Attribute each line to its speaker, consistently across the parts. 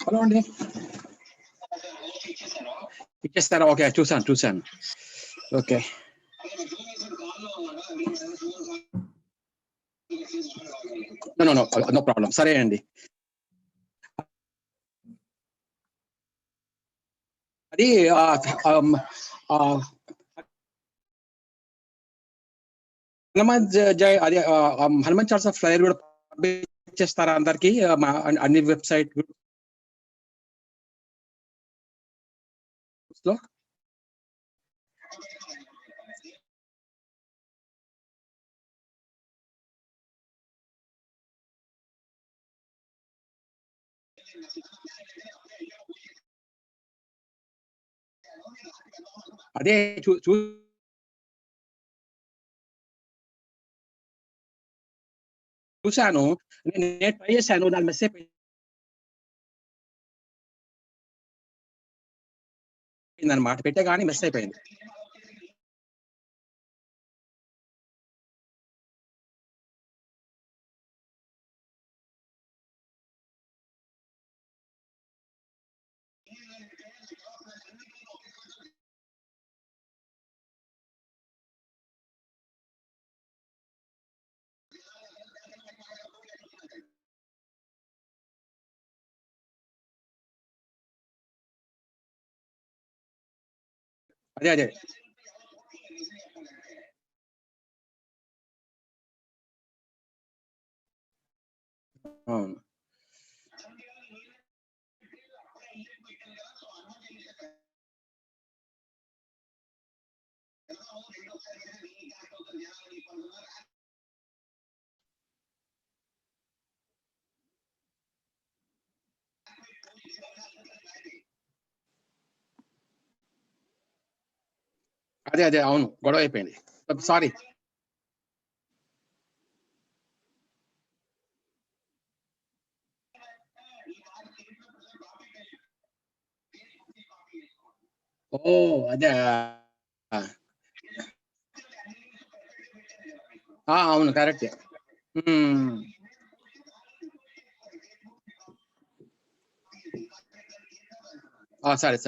Speaker 1: Hello అండి, ఇచ్చేస్తారా? Okay, చూసాను. Okay, no problem. సరే అండి. అది హనుమాన్ చాలీసా ఫ్లైర్ కూడా పంపించేస్తారా అందరికి, అన్ని వెబ్సైట్ లో? అదే చూశాను, నేను ట్రై చేశాను, దాని మెసేజ్ అనమాట, పెట్టే కానీ మిస్ అయిపోయింది. అదే అవును. అదే అవును, గొడవ అయిపోయింది. సారీ. ఓ, అదే. అవును, కరెక్ట్. సరే.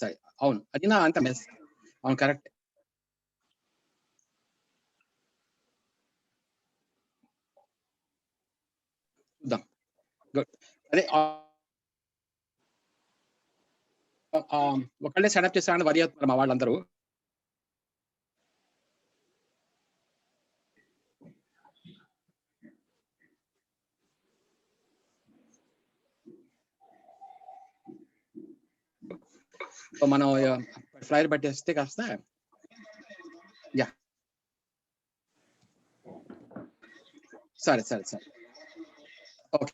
Speaker 1: సరే, అవును, అది నా అంత మెస్. అవును, కరెక్ట్. చూద్దాం. గుడ్. అదే ఒకళ్ళే సెటప్ చేశారని వరి అవుతున్నారు మా వాళ్ళందరూ. మనం ఫ్లైర్ పట్టేస్తే కాస్త. యా, సరే. ఓకే.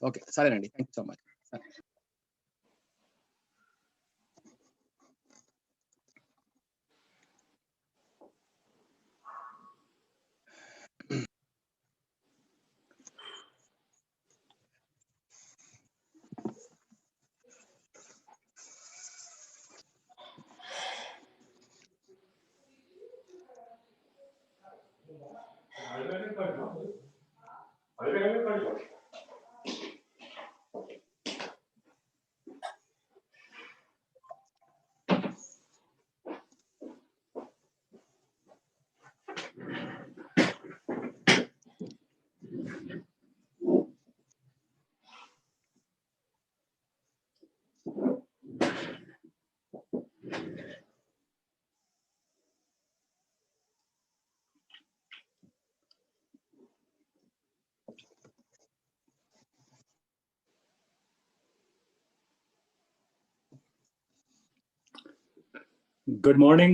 Speaker 1: ఓకే, సరేనండి, thank you so much.
Speaker 2: Good morning.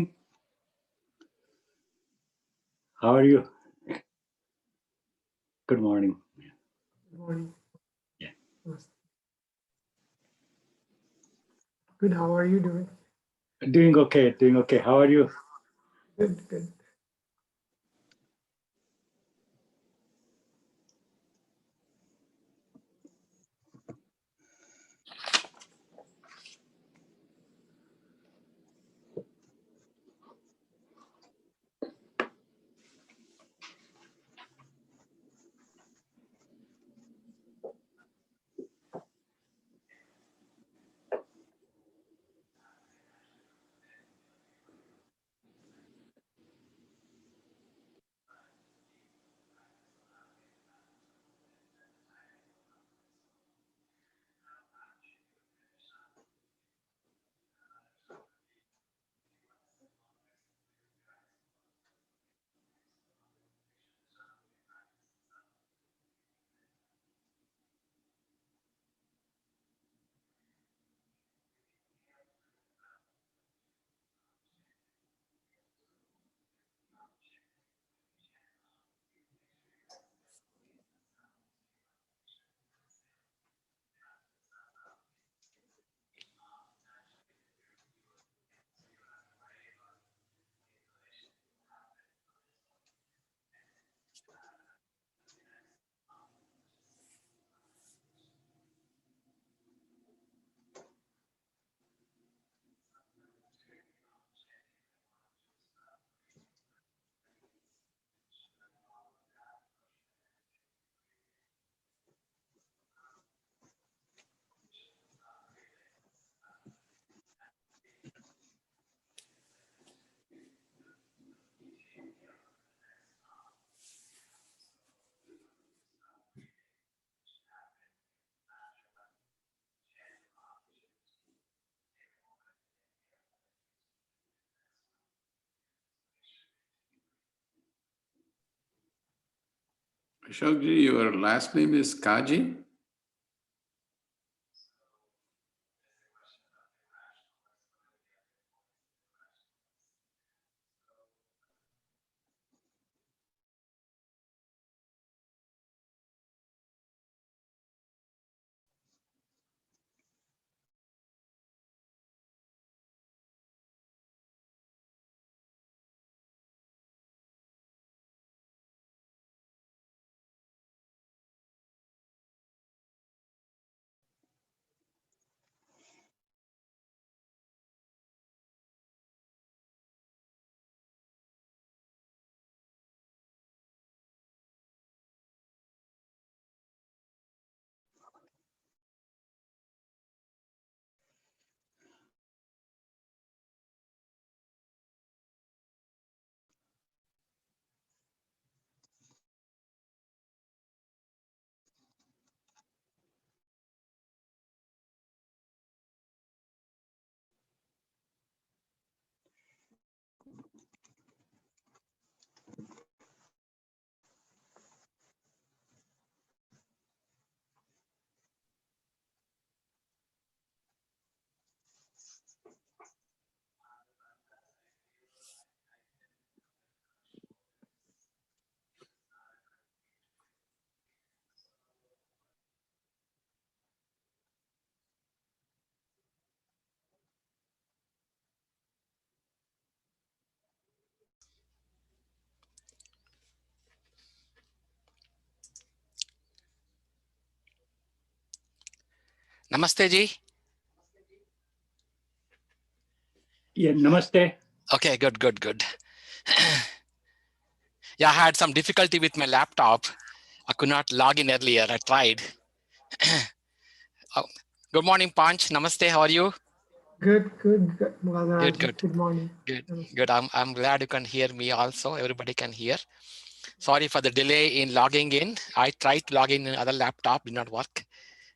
Speaker 2: How are you? Good morning.
Speaker 3: Good morning.
Speaker 2: Yeah.
Speaker 3: Good. How are you doing?
Speaker 2: Doing okay. How are you?
Speaker 3: Good.
Speaker 4: Ashokji, your last name is Kaji?
Speaker 5: Namaste ji.
Speaker 2: Yeah, namaste.
Speaker 5: Okay, good. Yeah, I had some difficulty with my laptop. I could not log in earlier. I tried. Oh, good morning, Panch. Namaste. How are you?
Speaker 3: Good. Maharaj.
Speaker 5: Good.
Speaker 3: Good morning.
Speaker 5: Good. I'm glad you can hear me also. Everybody can hear. Sorry for the delay in logging in. I tried to log in other laptop, did not work.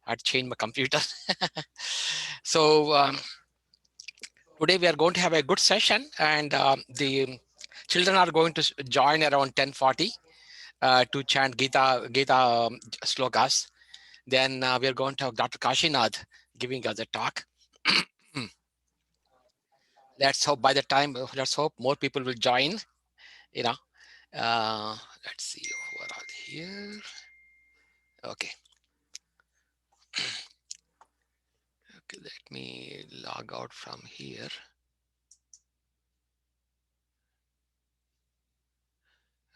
Speaker 5: I had to change my computer. So today we are going to have a good session, and the children are going to join around 10:40 to chant Gita slokas. Then we are going to have Dr. Kashinath giving us a talk. Let's hope let's hope more people will join. You know, let's see who are all here. Okay. Okay, let me log out from here.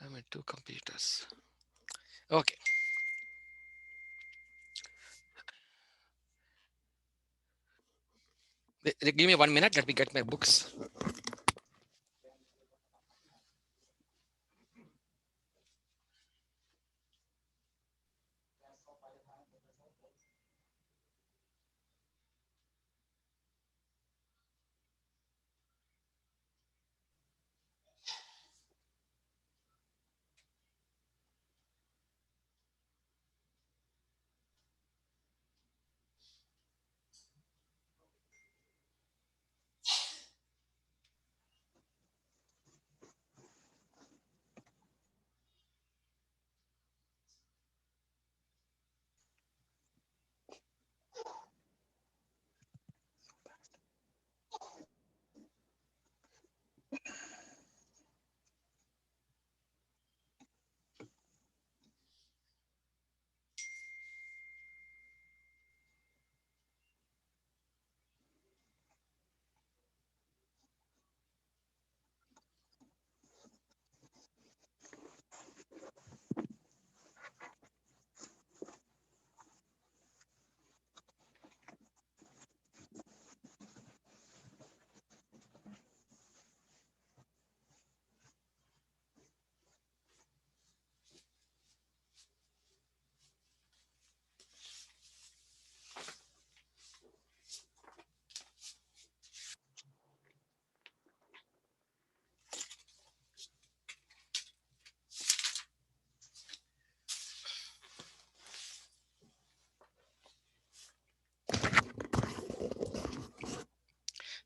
Speaker 5: I'm in two computers. Okay. Give me 1 minute. Let me get my books.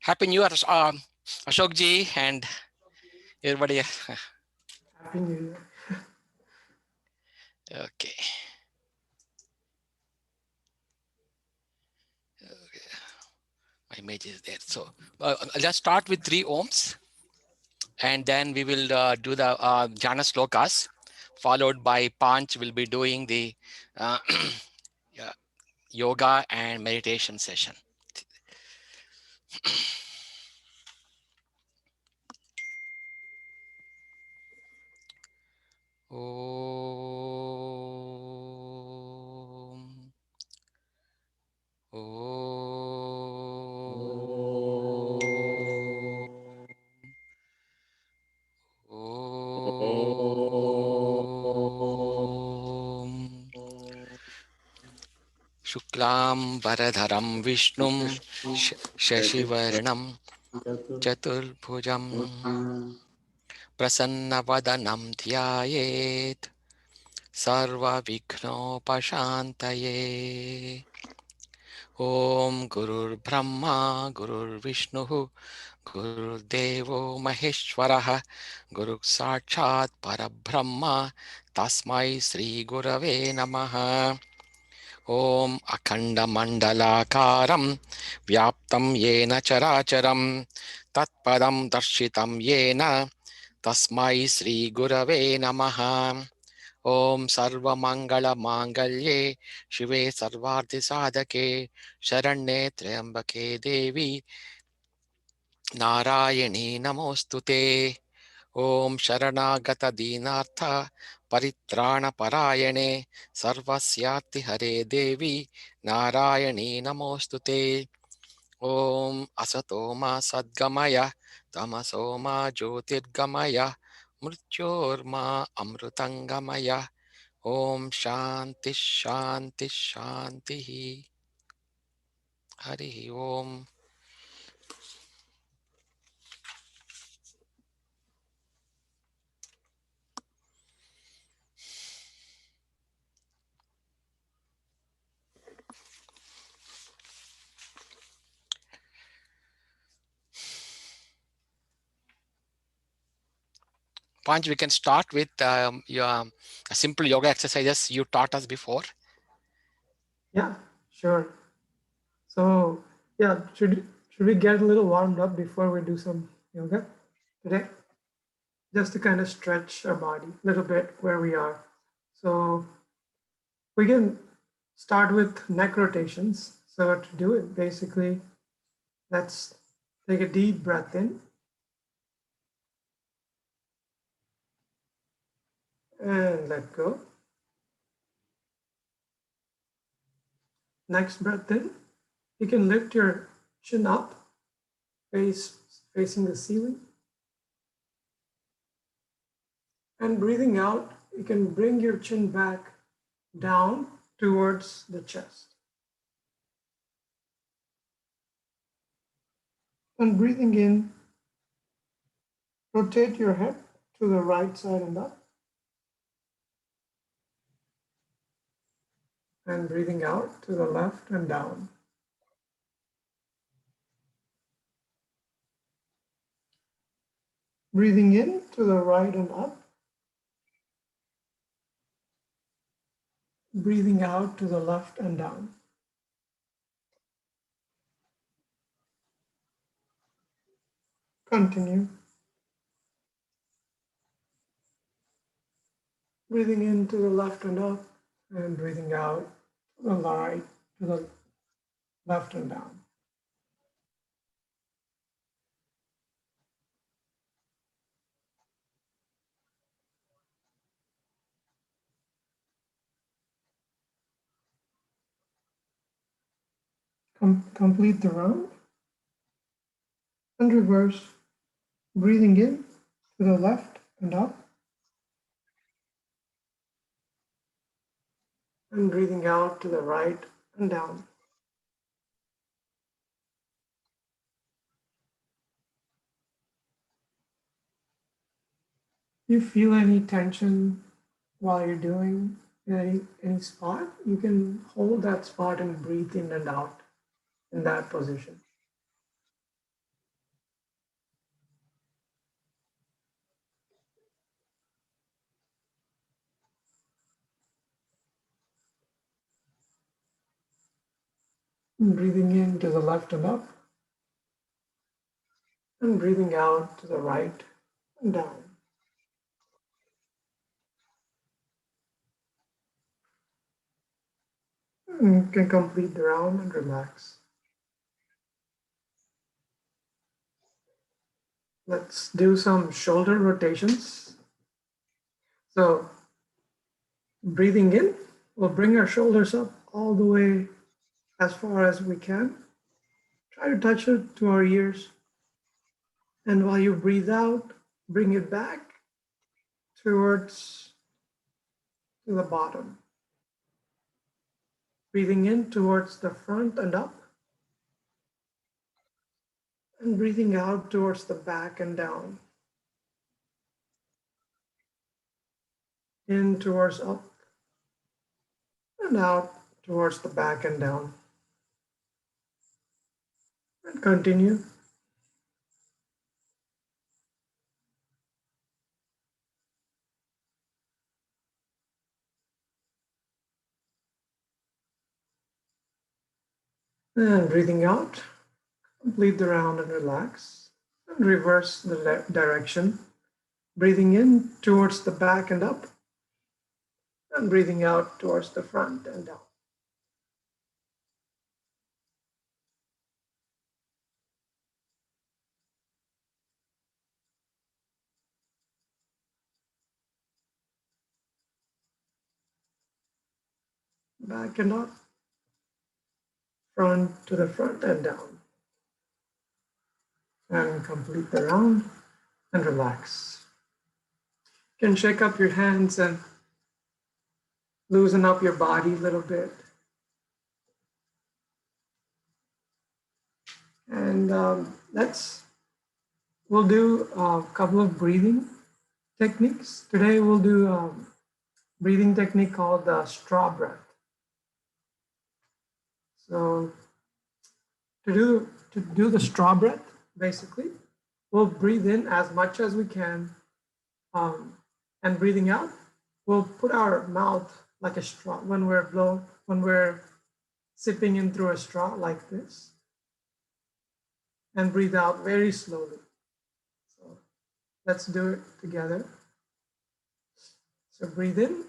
Speaker 5: Happy New Year, Ashok ji, and everybody.
Speaker 3: Happy New Year.
Speaker 5: Okay. My image is there. So let's start with 3 ohms, and then we will do the jhana slokas, followed by Panch will be doing the yeah, yoga and meditation session. Om. Shuklam Varadharam Vishnum Shashivarnam Chaturbhujam Prasannavadanam Dhyayet Sarva Vighnopashantaye. Om Gurur Brahma Gurur Vishnu Gurur Devo Maheshwaraha Guru Sakshat Parabrahma Tasmai Sri Gurave Namaha. Om Akhanda Mandalakaram Vyaptam Yena Characharam Tatpadam Darshitam Yena Tasmai Sri Gurave Namaha. Om Sarva Mangala Mangalye Shive Sarvarthi Sadhake Sharanye Triambake Devi Narayani Namostute. Om Sharanagata Dinartha Paritrana Parayane Sarvasyati Hare Devi Narayani Namostute. Om Asatoma Sadgamaya Tamasoma Jyotirgamaya Mrityorma Amrutangamaya. Om Shanti Shanti Shanti. Hari Om. Panch, we can start with your simple yoga exercises you taught us before.
Speaker 3: Yeah, sure. So yeah, should we get a little warmed up before we do some yoga today? Just to kind of stretch our body a little bit where we are. So we can start with neck rotations. So to do it, basically, let's take a deep breath in and let go. Next breath in, you can lift your chin up, facing the ceiling. And breathing out, you can bring your chin back down towards the chest. And breathing in, rotate your head to the right side and up. And breathing out to the left and down. Breathing in to the right and up. Breathing out to the left and down. Continue. Breathing in to the left and up, and breathing out to the right, to the left and down. Complete the round. And reverse. Breathing in to the left and up. And breathing out to the right and down. You feel any tension while you're doing any spot, you can hold that spot and breathe in and out in that position. And breathing in to the left and up. And breathing out to the right and down. And you can complete the round and relax. Let's do some shoulder rotations. So breathing in, we'll bring our shoulders up all the way as far as we can. Try to touch it to our ears. And while you breathe out, bring it back towards to the bottom. Breathing in towards the front and up. And breathing out towards the back and down. In towards up and out towards the back and down. And continue. And breathing out, complete the round and relax. And reverse the direction. Breathing in towards the back and up. And breathing out towards the front and down. Back and up. Front to the front and down. And complete the round and relax. You can shake up your hands and loosen up your body a little bit. And we'll do a couple of breathing techniques. Today we'll do a breathing technique called the straw breath. So to do the straw breath, basically, we'll breathe in as much as we can, and breathing out, we'll put our mouth like a straw when we're sipping in through a straw like this, and breathe out very slowly. So let's do it together. So breathe in.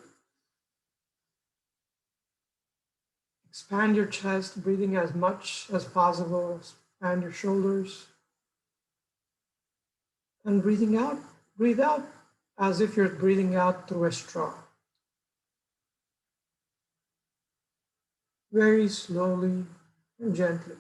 Speaker 3: Expand your chest, breathing as much as possible. Expand your shoulders. And breathing out, breathe out as if you're breathing out through a straw. Very slowly and gently.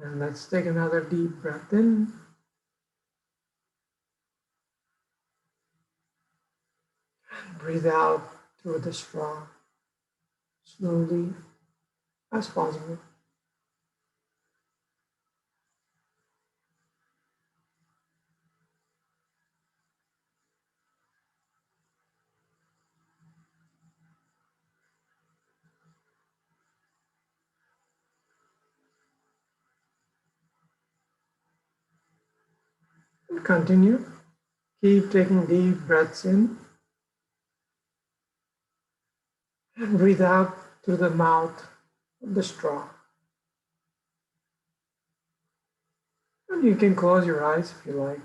Speaker 3: And let's take another deep breath in. And breathe out through the straw, slowly as possible. And continue. Keep taking deep breaths in. And breathe out through the mouth of the straw. And you can close your eyes if you like.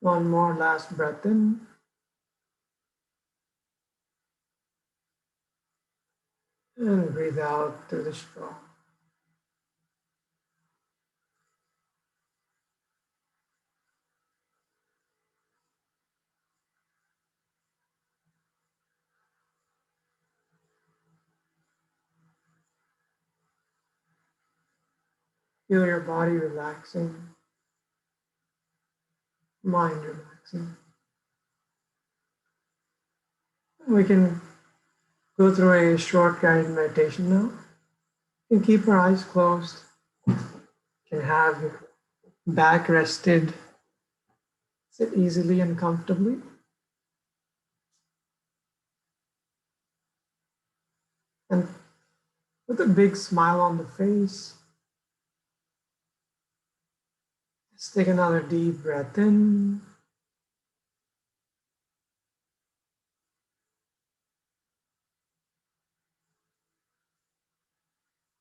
Speaker 3: One more last breath in. And breathe out through the straw. Feel your body relaxing, mind relaxing. We can go through a short guided meditation now. You can keep your eyes closed. You can have your back rested. Sit easily and comfortably. And with a big smile on the face, just take another deep breath in.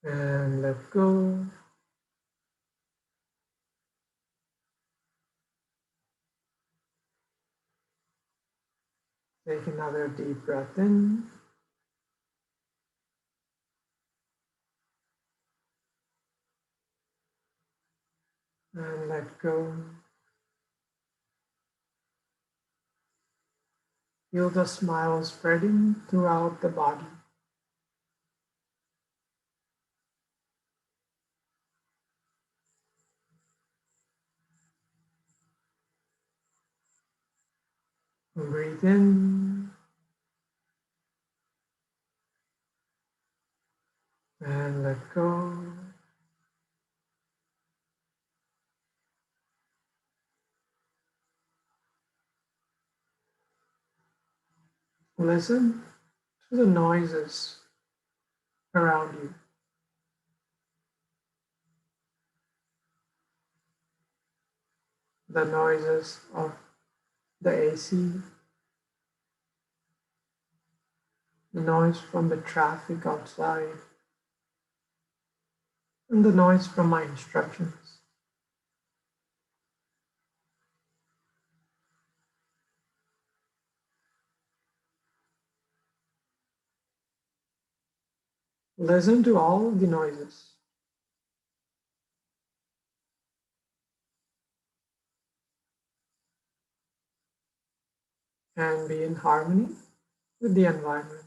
Speaker 3: And let go. Take another deep breath in. And let go. Feel the smile spreading throughout the body. Breathe in and let go. Listen to the noises around you. The noises of the AC, the noise from the traffic outside, and the noise from my instructions. Listen to all of the noises. And be in harmony with the environment.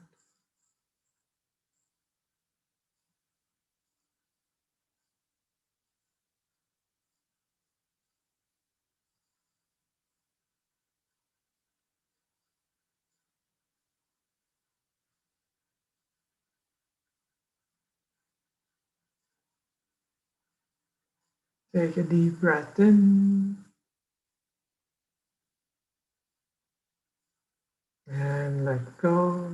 Speaker 3: Take a deep breath in and let go.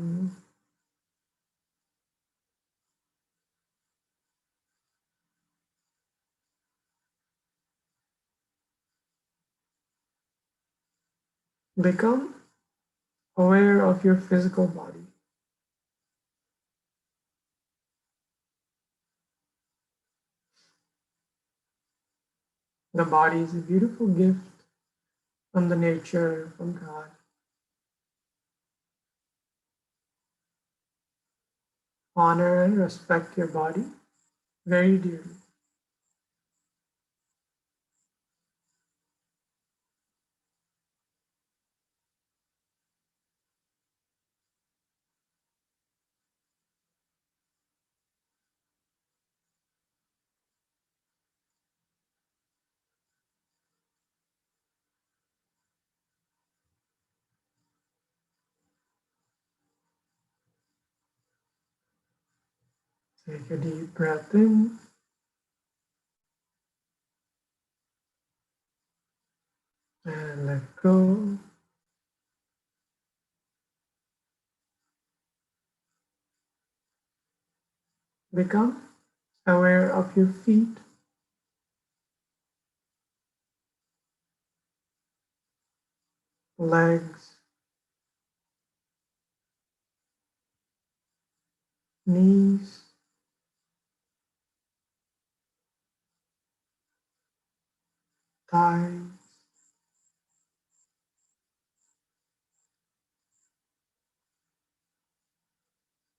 Speaker 3: Become aware of your physical body. The body is a beautiful gift from the nature, from God. Honor and respect your body very dearly. Take a deep breath in and let go. Become aware of your feet, legs, knees, thighs,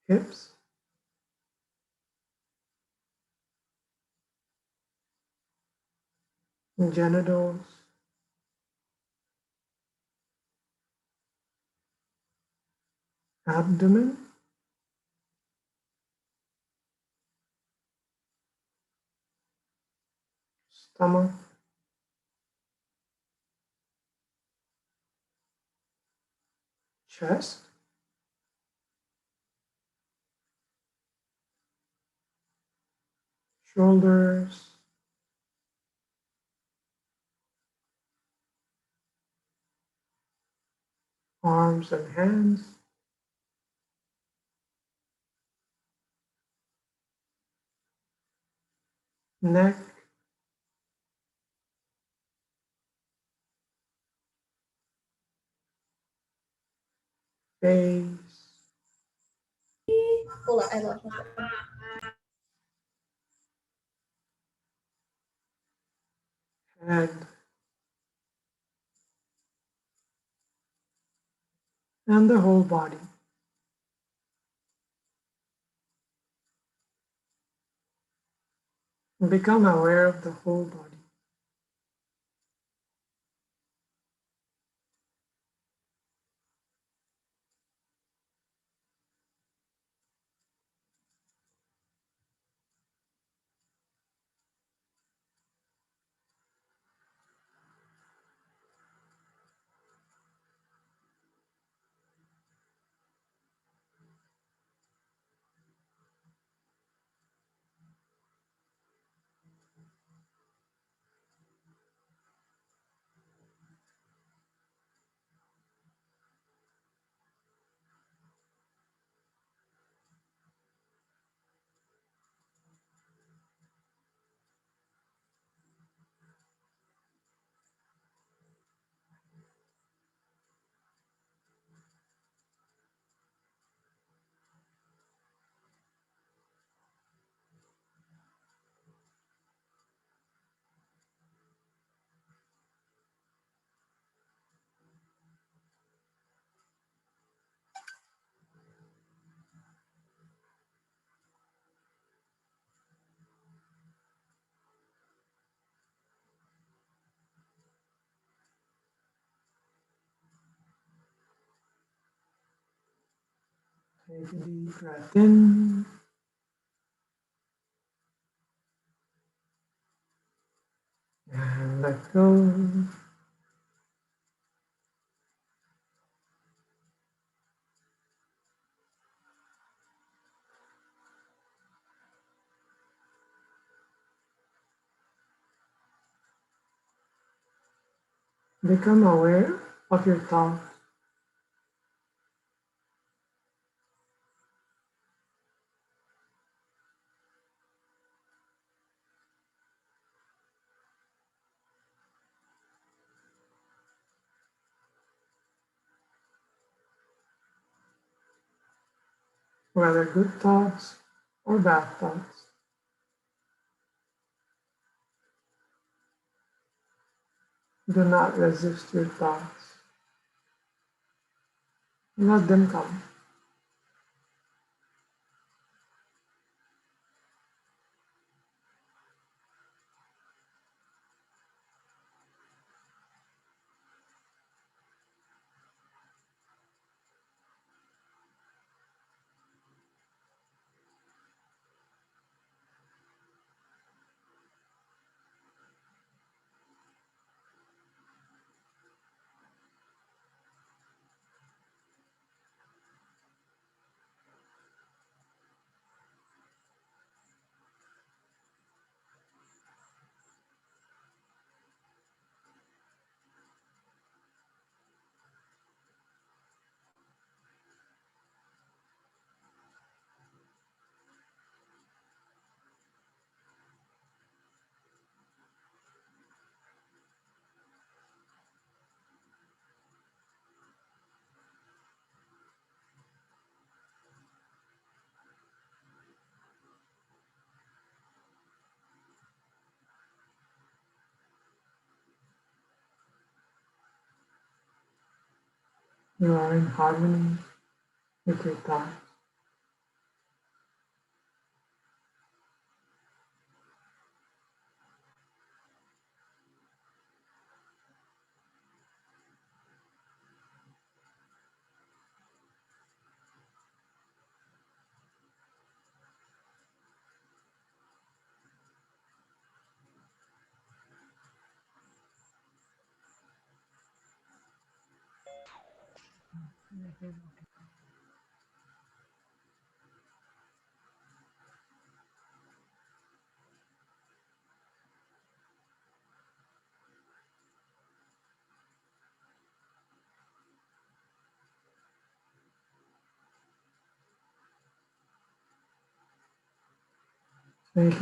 Speaker 3: hips, genitals, abdomen, stomach, chest, shoulders, arms and hands, neck, face,
Speaker 6: Hold on, I lost my phone.
Speaker 3: head, and the whole body. Become aware of the whole body. Take a deep breath in and let go. Become aware of your thoughts. Whether good thoughts or bad thoughts. Do not resist your thoughts. Let them come. You are in harmony with your thoughts. Take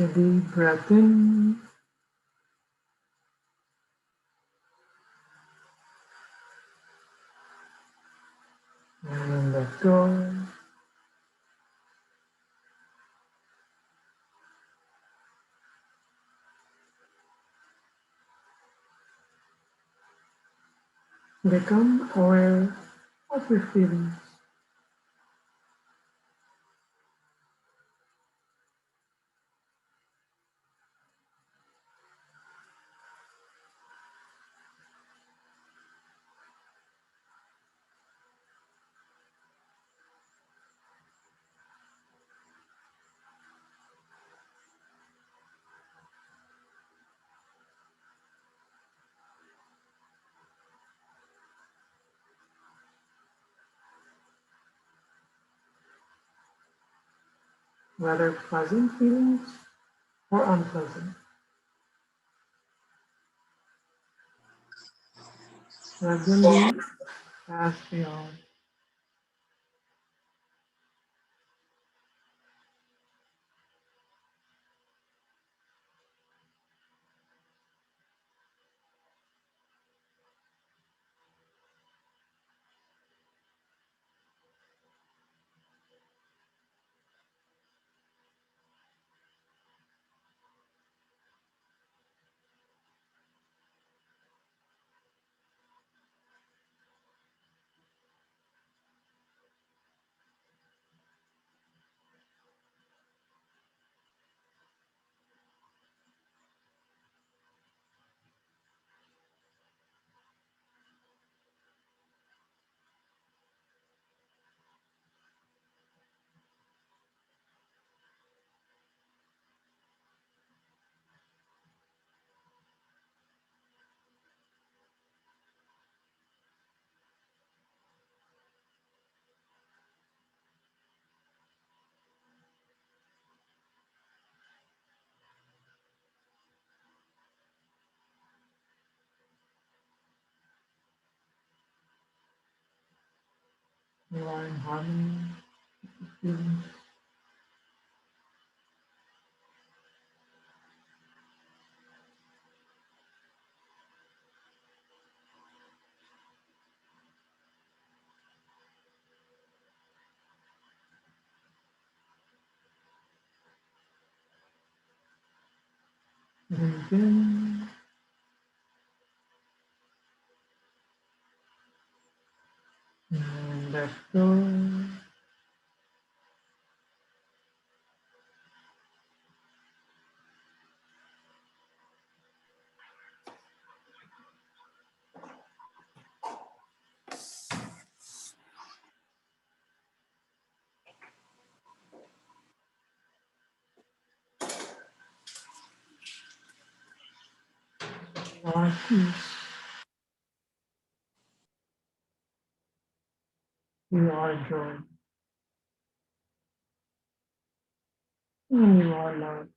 Speaker 3: a deep breath in and let go. Become aware of your feelings. Whether pleasant feelings or unpleasant. Let them be as they are. You are in harmony with feelings. Breathe in and let go. You are peace. You are joy. And you are love.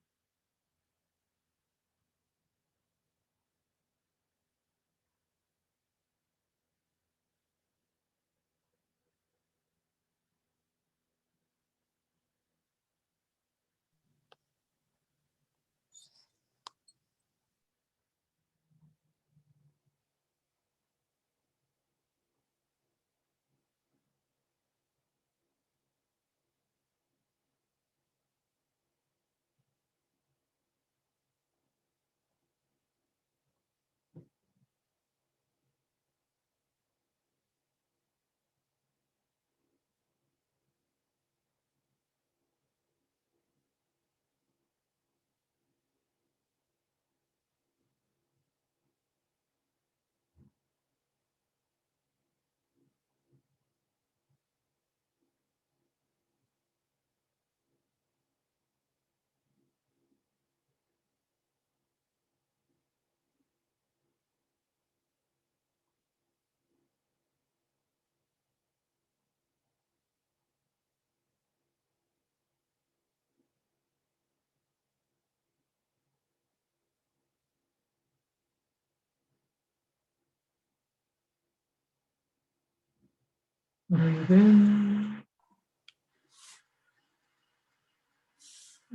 Speaker 3: Breathe in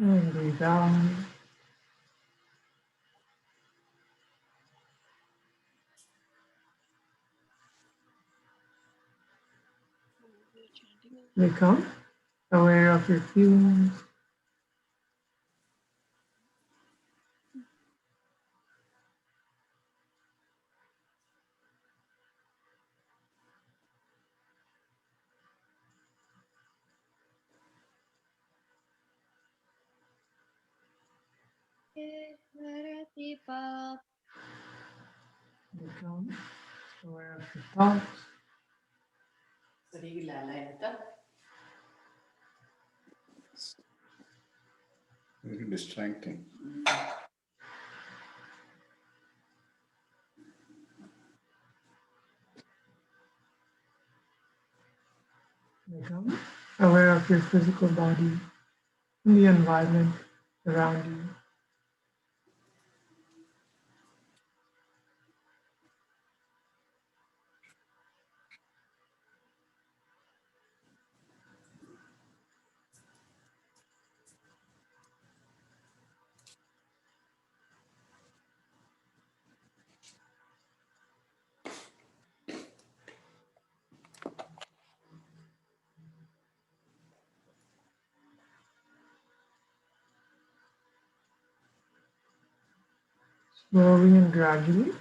Speaker 3: and breathe out. Become aware of your feelings. Become aware of your thoughts.
Speaker 4: Very distracting.
Speaker 3: Become aware of your physical body and the environment around you. Slowly and gradually,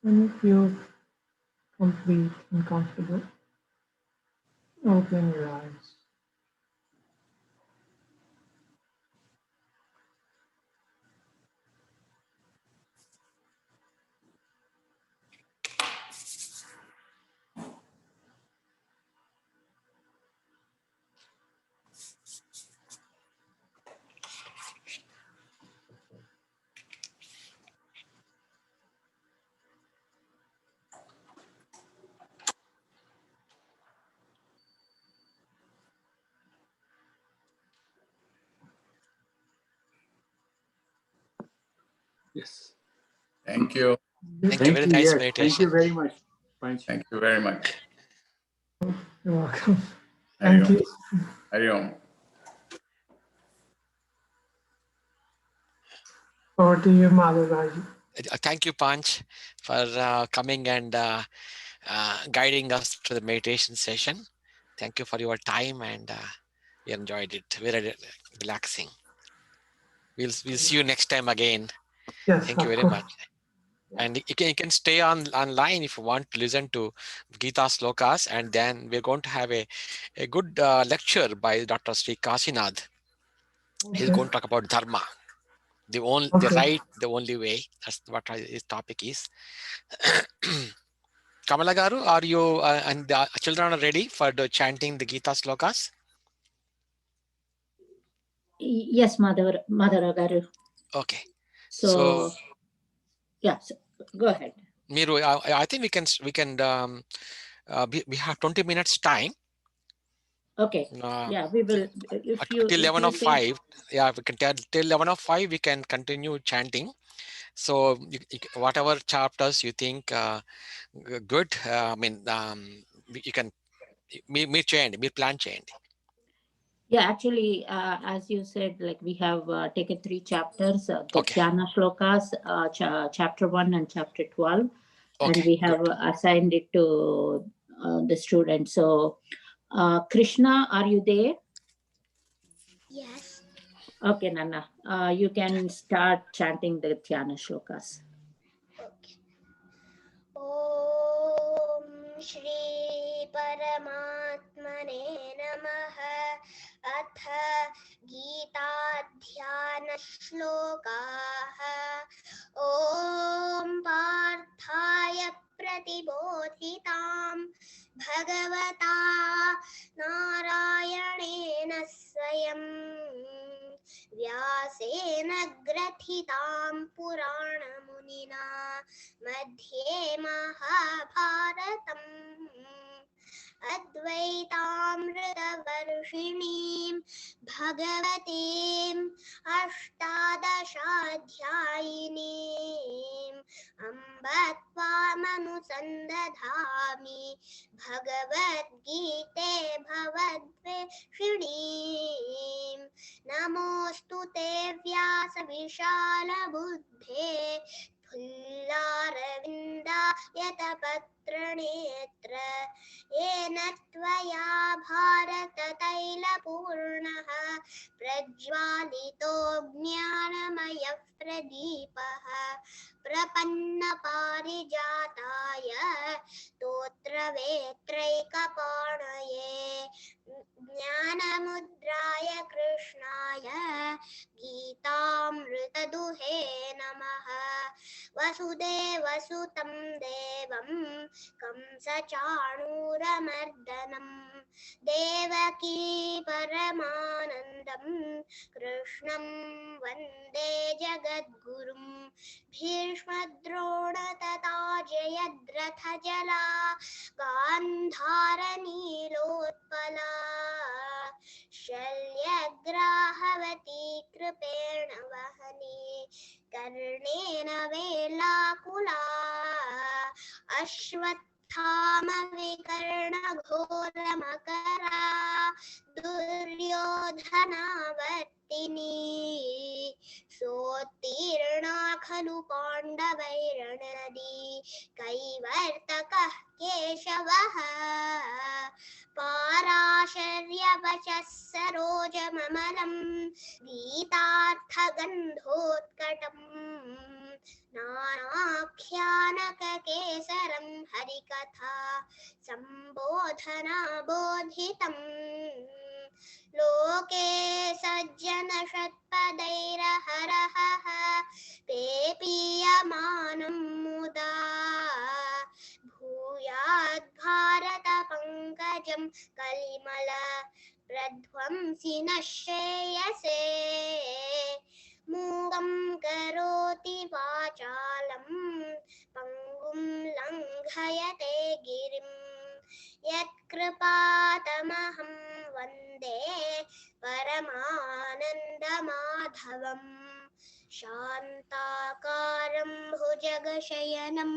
Speaker 3: when you feel complete and comfortable, open your eyes.
Speaker 2: Yes.
Speaker 4: Thank you.
Speaker 5: Thank you. Very nice
Speaker 2: Yes.
Speaker 5: meditation.
Speaker 2: Thank you very much, Panch.
Speaker 4: Thank you very much.
Speaker 3: You're welcome.
Speaker 4: Hari
Speaker 3: Thank
Speaker 4: Om.
Speaker 3: you.
Speaker 4: Hari Om.
Speaker 3: Over to you, Madhuraj.
Speaker 5: Thank you, Panch, for coming and guiding us to the meditation session. Thank you for your time, and we enjoyed it. Very relaxing. We'll see you next time again.
Speaker 3: Yes,
Speaker 5: Thank you
Speaker 3: of
Speaker 5: very
Speaker 3: course.
Speaker 5: much. And you can stay online if you want to listen to Gita slokas, and then we're going to have a good lecture by Dr. Sri Kasinath. He's
Speaker 3: Okay.
Speaker 5: going to talk about Dharma, the only way. That's what his topic is. Kamala Garu, are you and the children are ready for the chanting the Gita slokas?
Speaker 6: Yes, Mother Garu.
Speaker 5: Okay.
Speaker 6: So yes, go ahead.
Speaker 5: Miru, I think we can we have 20 minutes time.
Speaker 6: Okay. Yeah, we will. If you
Speaker 5: till
Speaker 6: if you think
Speaker 5: 11:05. Yeah, we can till 11:05 we can continue chanting. So whatever chapters you think good, I mean, you can me chant, me plan chant.
Speaker 6: Yeah, actually, as you said, like we have taken 3 chapters, the
Speaker 5: Okay.
Speaker 6: Dhyana Shlokas, chapter 1 and chapter 12, and
Speaker 5: Okay,
Speaker 6: we have assigned it to the students. So, Krishna, are you there?
Speaker 7: Yes.
Speaker 6: Okay, Nana, you can start chanting the Dhyana Shlokas.
Speaker 7: Okay. Om Shri Paramatmane Namaha Atha Gita Dhyana Shlokaha Om Parthaya Pratibodhitam Bhagavata Narayanena Swayam Vyasena Grathitam Puranamunina मध्ये महाभारतम् अद्वैतामृतवर्षिणीं भगवतीम् अष्टादशाध्यायिनीम् अम्ब त्वामजगद्गुरोः त्वामनुसन्दधामि भगवद्गीते भवद्वेषिणीम् नमोऽस्तु ते व्यासविशालबुद्धे फुल्लारविन्दायतपत्रनेत्र येन त्वया भारततैलपूर्णः प्रज्वालितो ज्ञानमयः प्रदीपः प्रपन्नपारिजाताय स्तोत्रवेत्रैकपाणये ज्ञानमुद्राय कृष्णाय गीतामृतदुहे नमः वसुदेवसुतं देवं कंसचाणूरमर्दनं देवकी परमानन्दं कृष्णं वन्दे जगद्गुरुं भीष्मद्रोणतथा जयद्रथजला गान्धारनीलोत्पला शल्यग्राहवती कृपेण वहने कर्णेन वेलाकुला अश्वत्थामविकर्णघोरमकरा दुर्योधनावर्तिनी सोत्तीर्णा खलु पाण्डवैर्नदी कैवर्तकः केशवः पाराशर्यवचः सरोजममलं गीतार्थगन्धोत्कटम् नानाख्यानककेसरं हरिकथा सम्बोधनाबोधितम् लोके सज्जनषट्पदैरहरहः पेपीयमानं मुदा भूयाद्भारतपङ्कजं कलिमल प्रध्वंसि नः श्रेयसे मूकं करोति वाचालं पङ्गुं लङ्घयते गिरिं यत्कृपातमहं वन्दे परमानन्दमाधवम् शान्ताकारं भुजगशयनं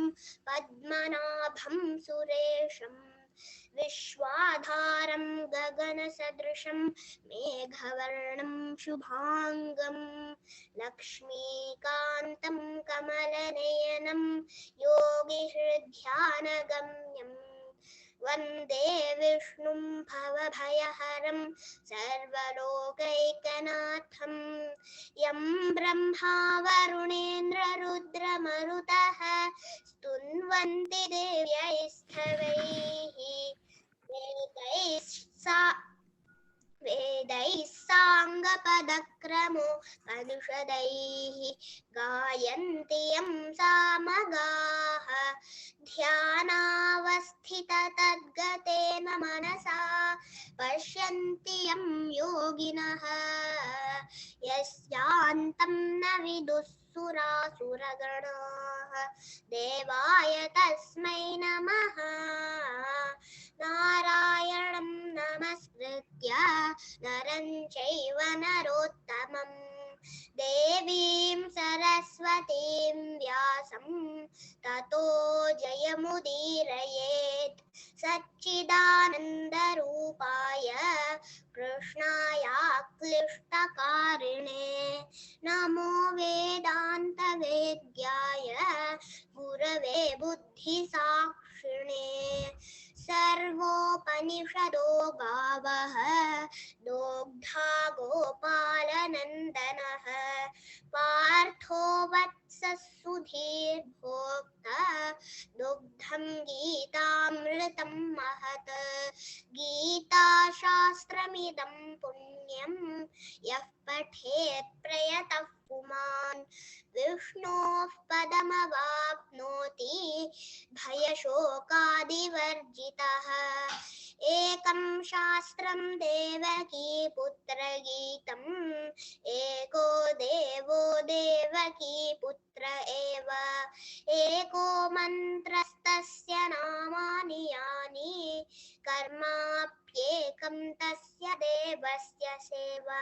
Speaker 7: पद्मनाभं सुरेशं विश्वाधारं गगनसदृशं मेघवर्णं शुभाङ्गं लक्ष्मीकान्तं कमलनयनं योगिहृद्ध्यानगम्यम् वन्दे विष्णुं भवभयहरं सर्वलोकैकनाथं यं ब्रह्मा वरुणेन्द्ररुद्रमरुतः स्तुन्वन्ति देव्यैस्तवैः वेदैः साङ्गपदक्रमो पनिषदैः गायन्ति यं सामगाः ध्यानावस्थिततद्गतेन मनसा पश्यन्ति यं योगिनः यस्यान्तं न विदुःसुरासुरगणाः देवाय तस्मै नमः नारायणं नमस्कृत्य नरं चैव नरोत्तमम् देवीं सरस्वतीं व्यासं ततो जयमुदीरयेत् सच्चिदानन्दरूपाय कृष्णायाक्लिष्टकारिणे नमो वेदान्तवेद्याय गुरवे बुद्धिसाक्षिणे सर्वोपनिषदो गावः दोग्धा गोपालनन्दनः पार्थो वत्सः सुधीर्भोक्ता दुग्धं गीतामृतं महत् गीताशास्त्रमिदं पुण्यं यः पठेत् प्रयतः पुमान् विष्णोः पदमवाप्नोति भयशोकादिवर्जितः एकं शास्त्रं देवकी पुत्रगीतम् एको देवो देवकी पुत्र एव एको मन्त्रस्तस्य नामानि यानि कर्माप्येकं तस्य देवस्य सेवा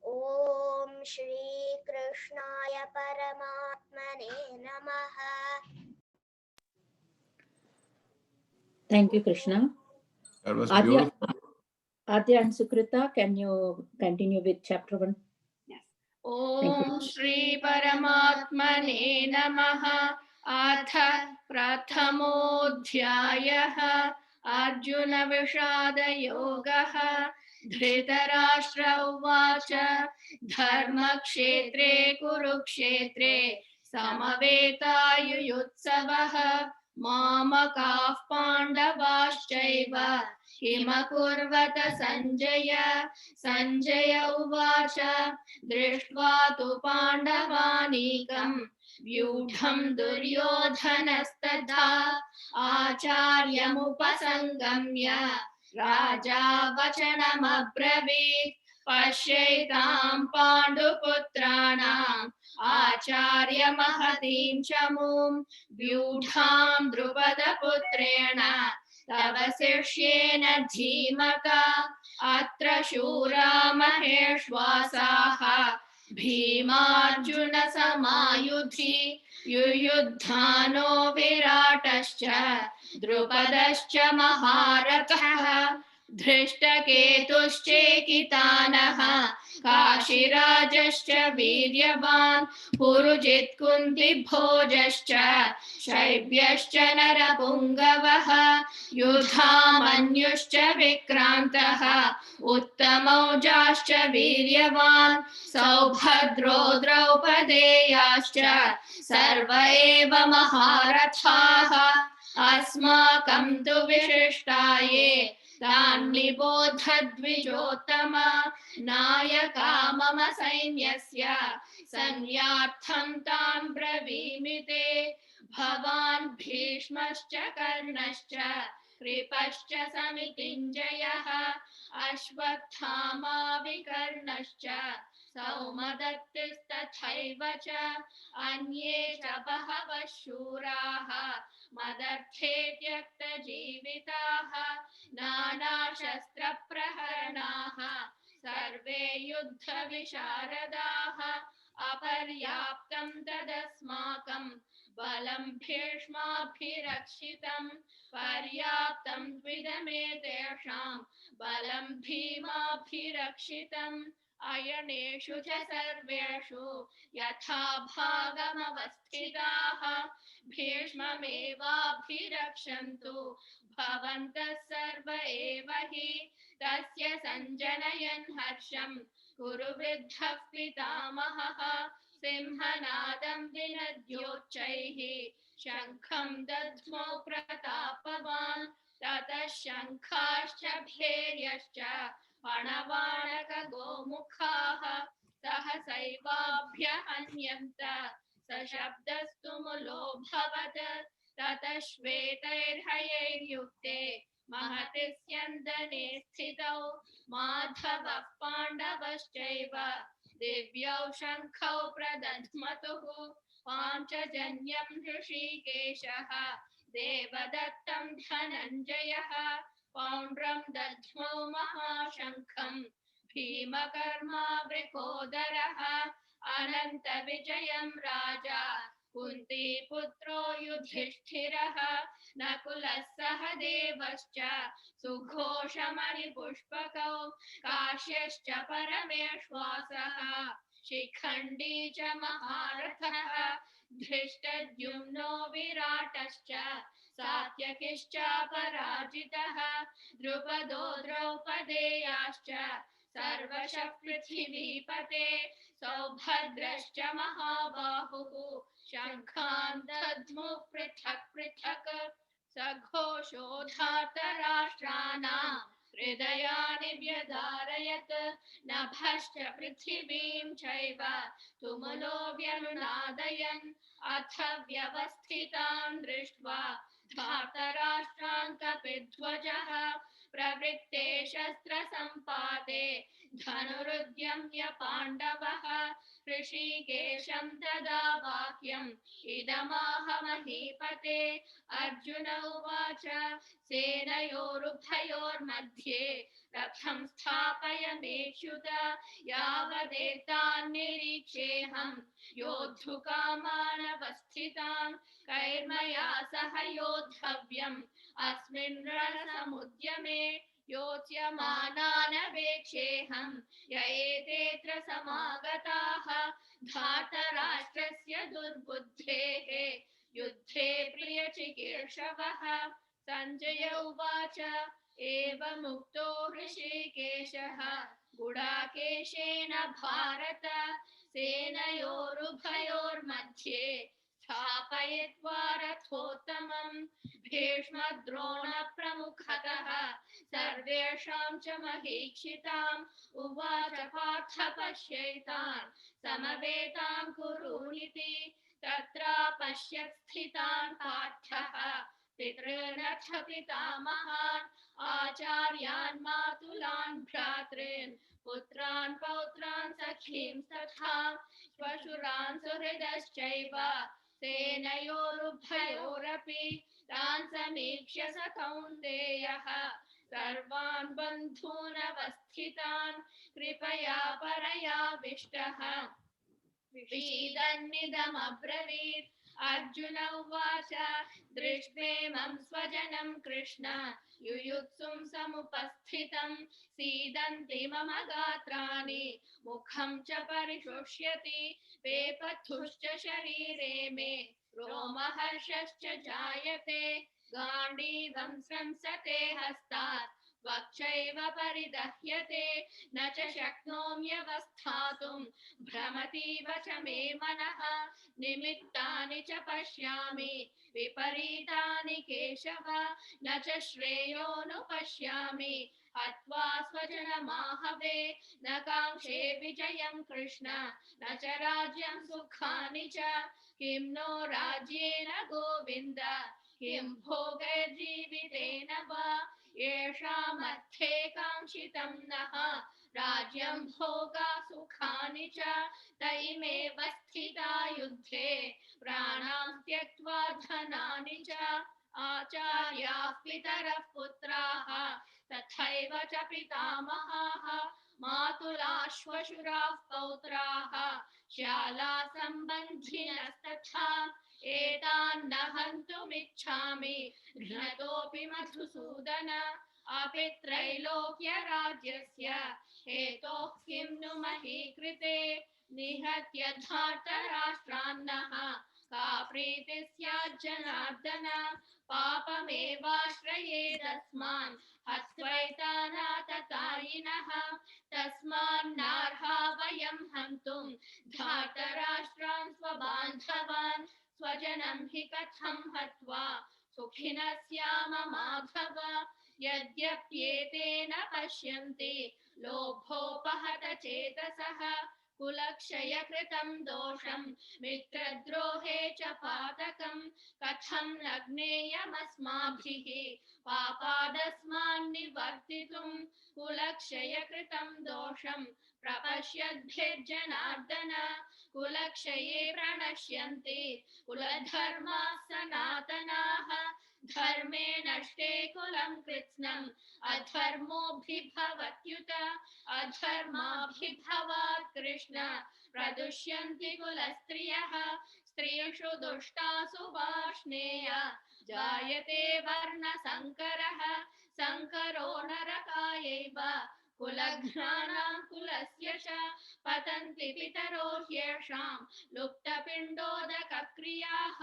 Speaker 7: ॐ श्रीकृष्णाय परमात्मने नमः।
Speaker 6: Thank you, Krishna.
Speaker 4: That was
Speaker 6: Adya,
Speaker 4: beautiful.
Speaker 6: Adya and Sukrita, can you continue with chapter 1?
Speaker 8: ॐ श्री परमात्मने नमः। अथ प्रथमोऽध्यायः अर्जुन विषाद योगः। धृतराष्ट्र उवाच धर्मक्षेत्रे कुरुक्षेत्रे समवेतायुयुत्सवः मामकाः पाण्डवाश्चैव किमकुर्वत सञ्जय। सञ्जय उवाच दृष्ट्वा तु पाण्डवानीकं व्यूढं दुर्योधनस्तथा आचार्यमुपसङ्गम्य राजा वचनमब्रवीत् पश्यैतां पाण्डुपुत्राणाम् आचार्यमहतीं चमूं व्यूढां द्रुपदपुत्रेण तव शिष्येन धीमता अत्र शूरा महेश्वासाः भीमार्जुनसमायुधि युयुद्धानो विराटश्च द्रुपदश्च महारथः धृष्टकेतुश्चेकितानः काशीराजश्च वीर्यवान् पुरुजित् कुन्तिभोजश्च शैब्यश्च नरपुङ्गवः युधामन्युश्च विक्रान्तः उत्तमौजाश्च वीर्यवान् सौभद्रो द्रौपदेयाश्च सर्व एव महारथाः अस्माकं तु विशिष्टाये तान् निबोधद्विजोत्तम नायका मम सैन्यस्य संज्ञार्थं तां ब्रवीमि ते भवान् भीष्मश्च कर्णश्च कृपश्च समितिञ्जयः अश्वत्थामा विकर्णश्च सौमदत्तिस्तथैव च अन्ये च बहवः शूराः मदर्थे त्यक्तजीविताः नानाशस्त्रप्रहरणाः सर्वे युद्धविशारदाः अपर्याप्तं तदस्माकं बलं भीष्माभिरक्षितं पर्याप्तं त्विदमेतेषां बलं भीमाभिरक्षितम् अयनेषु च सर्वेषु यथा भागमवस्थिताः भीष्ममेवाभिरक्षन्तु भवन्तः सर्व एव हि तस्य सञ्जनयन् हर्षं कुरु वृद्धः पितामहः सिंहनादं विनद्योच्चैः शङ्खं दद्मो प्रतापवान् ततः शङ्खाश्च भैर्यश्च पणवाणकगोमुखाः सहसैवाभ्यहन्यन्त सशब्दस्तु मुलोऽभवत् ततः श्वेतैर्हयैर्युक्ते महति स्यन्दने स्थितौ माधवः पाण्डवश्चैव दिव्यौ शङ्खौ प्रदध्मतुः पाञ्चजन्यं ऋषिकेशः देवदत्तं धनञ्जयः पौण्ड्रं दध्मौ महाशङ्खं भीमकर्मा वृकोदरः अनन्तविजयं राजा कुन्तीपुत्रो युधिष्ठिरः नकुलः सह देवश्च सुघोषमणिपुष्पकौ काश्यश्च परमेश्वासः शिखण्डी च महारथः धृष्टद्युम्नो विराटश्च सात्यकिश्च पराजितः द्रुपदो द्रौपदेयाश्च सर्वशः पृथिवीपते सौभद्रश्च महाबाहुः शङ्खान् दध्मुः पृथक् पृथक् सघोषो धार्तराष्ट्राणां हृदयानि व्यधारयत् नभश्च पृथिवीं चैव तुमुलो व्यनुनादयन् अथ व्यवस्थितान् दृष्ट्वा धार्तराष्ट्रान् कपिध्वजः प्रवृत्ते शस्त्रसम्पाते धनुरुद्यम्य पाण्डवः ऋषिकेशं तदा वाक्यम् इदमाह महीपते अर्जुन उवाच सेनयोरुभयोर्मध्ये रथं स्थापयमेच्युत यावदेतान्निरीक्षेऽहं योद्धुकामानवस्थितान् कैर्मया सह योद्धव्यम् अस्मिन् रणसमुद्यमे योत्स्यमानानवेक्षेऽहं य एतेऽत्र समागताः धातराष्ट्रस्य दुर्बुद्धेः युद्धे प्रियचिकीर्षवः सञ्जय उवाच एवमुक्तो ऋषिकेशः गुडाकेशेन भारत सेनयोरुभयोर्मध्ये स्थापयित्वा रथोत्तमम् भीष्मद्रोणप्रमुखतः सर्वेषां च महीक्षिताम् उवाच पार्थ पश्यैतान् समवेतान् कुरूनिति तत्रा पश्यत् स्थितान् पार्थः पितॄनथ पितामहान् आचार्यान् मातुलान् भ्रातॄन् पुत्रान् पौत्रान् सखीं तथा श्वशुरान् सुहृदश्चैव सेनयोरुभयोरपि तान् समीक्ष्य स कौन्तेयः सर्वान् बन्धून् अवस्थितान् कृपया परयाविष्टः विषीदन्निदमब्रवीत् अर्जुन उवाच दृष्ट्वेमं स्वजनं कृष्ण युयुत्सुं समुपस्थितं सीदन्ति मम गात्राणि मुखं च परिशुष्यति वेपथुश्च शरीरे मे रोमहर्षश्च जायते गाण्डीवं संसते हस्तात् वक्षैव परिदह्यते न च शक्नोम्यवस्थातुं भ्रमतीव च मे मनः निमित्तानि च पश्यामि विपरीतानि केशव न च श्रेयोनुपश्यामि हत्वा स्वजनमाहवे न काङ्क्षे विजयं कृष्ण न च राज्यं सुखानि च किं नो राज्येन गोविन्द किं भोगैर्जीवितेन वा येषामर्थे काङ्क्षितं नः राज्यं भोगा सुखानि च तैमेव स्थिता युद्धे प्राणां त्यक्त्वा धनानि च आचार्याः पितरः पुत्राः तथैव च पितामहाः मातुलाश्वशुराः पौत्राः शालासम्बन्धिनस्तथा एतान् न हन्तुमिच्छामि घ्नतोऽपि मधुसूदन अपि त्रैलोक्यराज्यस्य हेतोः किं नु मही कृते निहत्य धार्तराष्ट्रान्नः का प्रीतिः स्यात् जनार्दन पापमेवाश्रयेदस्मान् हत्वैतानाततायिनः तस्मान्नार्हा वयं हन्तुं धार्तराष्ट्रान् स्वबान्धवान् स्वजनं हि कथं हत्वा सुखिनः स्याम माधव यद्यप्येतेन पश्यन्ति लोभोपहत चेतसः कुलक्षयकृतं दोषं मित्रद्रोहे च पातकं कथं न ज्ञेयमस्माभिः पापादस्मान्निवर्तितुं कुलक्षयकृतं दोषं प्रपश्यद्भिर्जनार्दन कुलक्षये प्रणश्यन्ति कुलधर्माः सनातनाः धर्मे नष्टे कुलं कृत्स्नम् अधर्मोऽभिभवत्युत अधर्माभिभवात् कृष्ण प्रदुष्यन्ति कुलस्त्रियः स्त्रियषु दुष्टासु वार्ष्णेय जायते वर्णसङ्करः सङ्करो नरकायैव कुलघ्नानां कुलस्य च पतन्ति पितरो ह्येषां लुप्तपिण्डोदकक्रियाः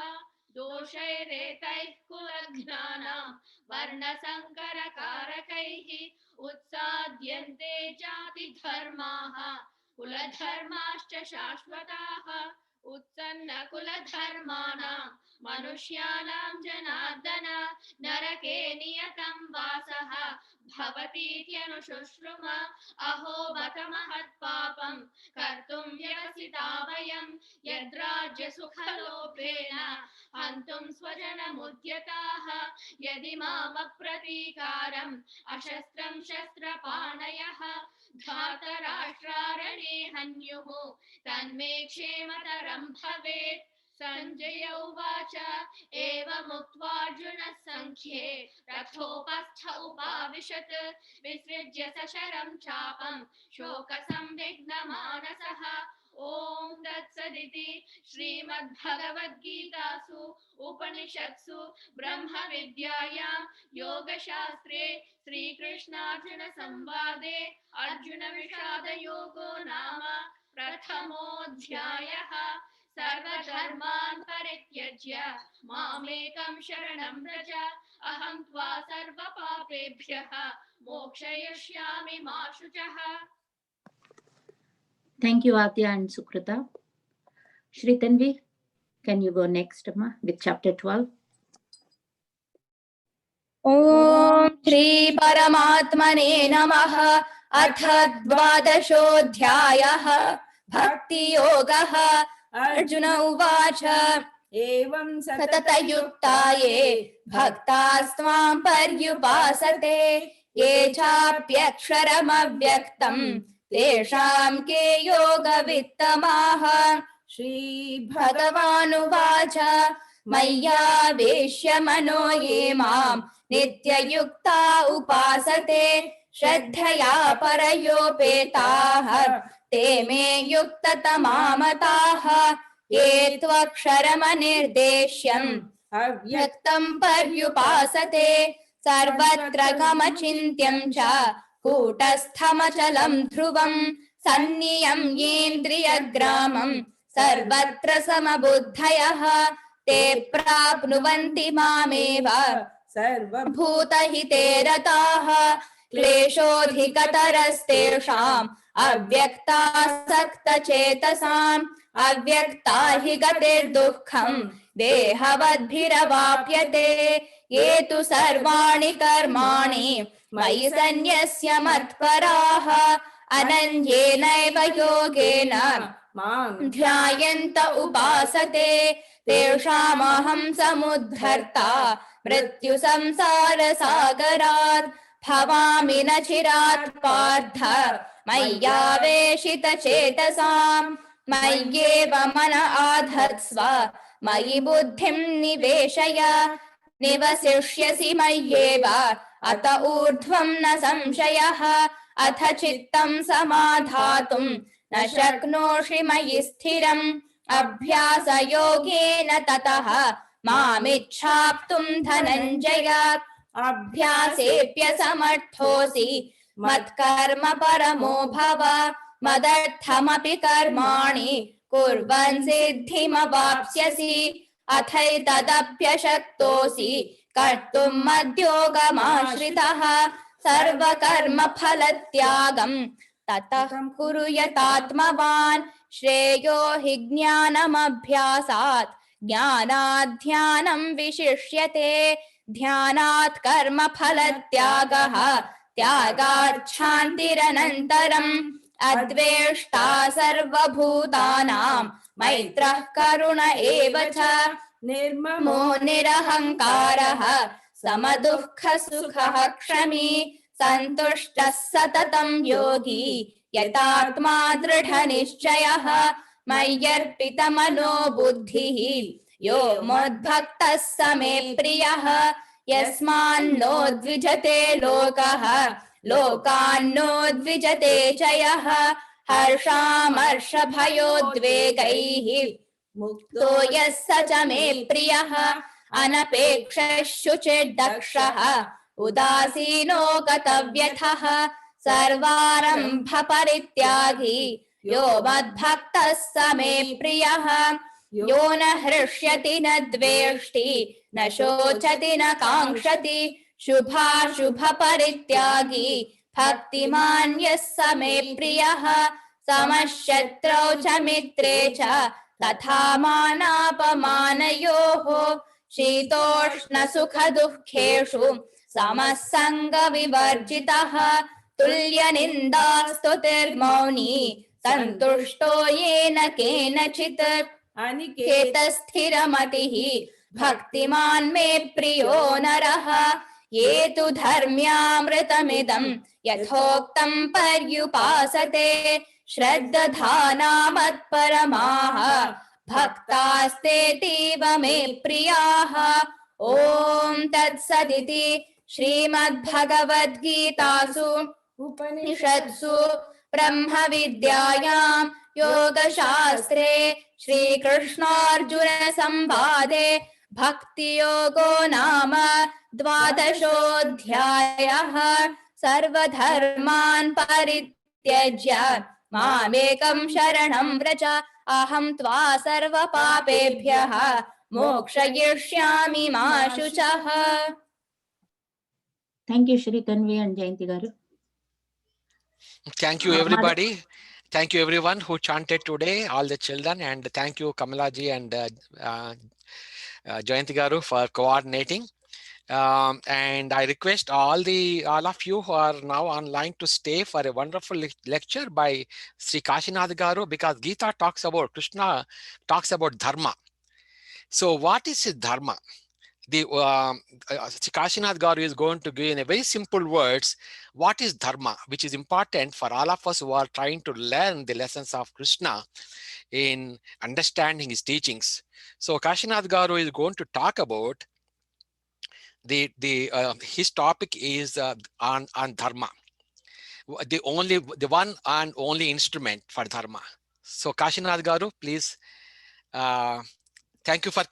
Speaker 8: दोषैरेतैः कुलघ्नानां वर्णसङ्करकारकैः उत्साद्यन्ते जातिधर्माः कुलधर्माश्च शाश्वताः उत्सन्नकुलधर्माणां मनुष्याणां जनार्दन नरके नियतं वासः भवतीत्यनुशुश्रुम अहो बत महत्पापं कर्तुं व्यवसिता वयं यद्राज्यसुखलोभेन हन्तुं स्वजनमुद्यताः यदि मामप्रतीकारम् अशस्त्रं शस्त्रपाणयः धातराष्ट्रारणे हन्युः तन्मे क्षेमतरं भवेत् संजय उवाच एवमुक्त्वार्जुनः संख्ये रथोपस्थ उपाविशत् विसृज्य सशरं चापं शोकसंविघ्नमानसः ॐ तत्सदिति श्रीमद्भगवद्गीतासु उपनिषत्सु ब्रह्मविद्यायां योगशास्त्रे श्रीकृष्णार्जुनसंवादे अर्जुनविषादयोगो नाम प्रथमोऽध्यायः सर्वधर्मान् परित्यज्य मामेकं शरणं व्रज अहं त्वा सर्वपापेभ्यः मोक्षयिष्यामि मा शुचः.
Speaker 6: Thank you, Adya and Sukrita. Shri Tanvi, can you go next with chapter 12?
Speaker 9: ॐ श्री परमात्मने नमः। अथ द्वादशोऽध्यायः भक्तियोगः। अर्जुन उवाच एवं सततयुक्ता ये भक्तास्त्वां पर्युपासते ये चाप्यक्षरमव्यक्तं तेषां के योगवित्तमाः। श्रीभगवानुवाच मय्यावेश्य मनो ये मां नित्ययुक्ता उपासते श्रद्धया परयोपेताः ते मे युक्ततमामताः ये त्वक्षरमनिर्देश्यम् अव्यक्तं पर्युपासते सर्वत्र गमचिन्त्यं च कूटस्थमचलं ध्रुवं सन्नियं येन्द्रियग्रामं सर्वत्र समबुद्धयः ते प्राप्नुवन्ति मामेव सर्वभूतहिते रताः क्लेशोऽधिकतरस्तेषाम् अव्यक्तासक्तचेतसाम् अव्यक्ता हि गतिर्दुःखम् देहवद्भिरवाप्यते ये तु सर्वाणि कर्माणि मयि सन्न्यस्य मत्पराः अनन्येनैव योगेन मां ध्यायन्त उपासते तेषामहं समुद्धर्ता मृत्युसंसारसागरात् भवामि न चिरात् पार्थ मय्यावेशितचेतसाम् मय्येव मन आधत्स्व मयि बुद्धिं निवेशय निवसिष्यसि मय्येव अत ऊर्ध्वं न संशयः अथ चित्तं समाधातुं न शक्नोषि मयि स्थिरम् अभ्यासयोगेन ततः मामिच्छाप्तुं धनञ्जय अभ्यासेऽप्यसमर्थोऽसि मत्कर्म परमो भव मदर्थमपि कर्माणि कुर्वन् सिद्धिमवाप्स्यसि अथैतदप्यशक्तोऽसि कर्तुं मद्योगमाश्रितः सर्वकर्मफलत्यागं ततः कुरु यतात्मवान् श्रेयो हि ज्ञानमभ्यासात् ज्ञानात् ध्यानं विशिष्यते ध्यानात् कर्मफलत्यागः त्यागात् शान्तिरनन्तरम् अद्वेष्टा सर्वभूतानां मैत्रः करुण एव च निर्ममो निरहङ्कारः समदुःखसुखः क्षमी सन्तुष्टः सततं योगी यतात्मा दृढनिश्चयः मय्यर्पितमनो बुद्धिः यो मद्भक्तः स मे प्रियः यस्मान्नो द्विजते लोकः लोकान्नो द्विजते च यः हर्षामर्षभयोद्वेगैः मुक्तो यः स च मे प्रियः अनपेक्षः शुचिर्दक्षः उदासीनो गतव्यथः सर्वारम्भ परित्यागी यो मद्भक्तः स मे प्रियः यो न हृष्यति न द्वेष्टि न शोचति न काङ्क्षति शुभाशुभ परित्यागी भक्तिमान् यः स मे प्रियः समशत्रौ च मित्रे च तथा मानापमानयोः शीतोष्णसुखदुःखेषु समः सङ्गविवर्जितः तुल्यनिन्दास्तुतिर्मौनी सन्तुष्टो येन केनचित् अनिकेतस्थिरमतिः भक्तिमान् मे प्रियो नरः ये तु धर्म्यामृतमिदं यथोक्तं पर्युपासते श्रद्धाना मत्परमाः भक्तास्तेतीव मे प्रियाः ॐ तत्सदिति श्रीमद्भगवद्गीतासु उपनिषत्सु ब्रह्मविद्यायां योगशास्त्रे श्रीकृष्णार्जुनसंवादे भक्तियोगो नाम द्वादशोऽध्यायः सर्वधर्मान् परित्यज्य मामेकं शरणं व्रज अहं त्वा सर्वपापेभ्यः मोक्षयिष्यामि मा शुचः.
Speaker 6: Thank you, Shri Tanvi and Jayanti Garu.
Speaker 5: Thank you, everybody. Thank you, everyone who chanted today, all the children, and thank you, Kamalaji and Jayanti Garu for coordinating. And I request all of you who are now online to stay for a wonderful lecture by Sri Kashinath Garu, because Gita talks about, Krishna talks about dharma. So what is dharma? The Sri Kashinath Garu is going to give in a very simple words what is dharma, which is important for all of us who are trying to learn the lessons of Krishna in understanding his teachings. So Kashinath Garu is going to talk about his topic is on dharma, the one and only instrument for dharma. So Kashinath Garu, please. Thank you for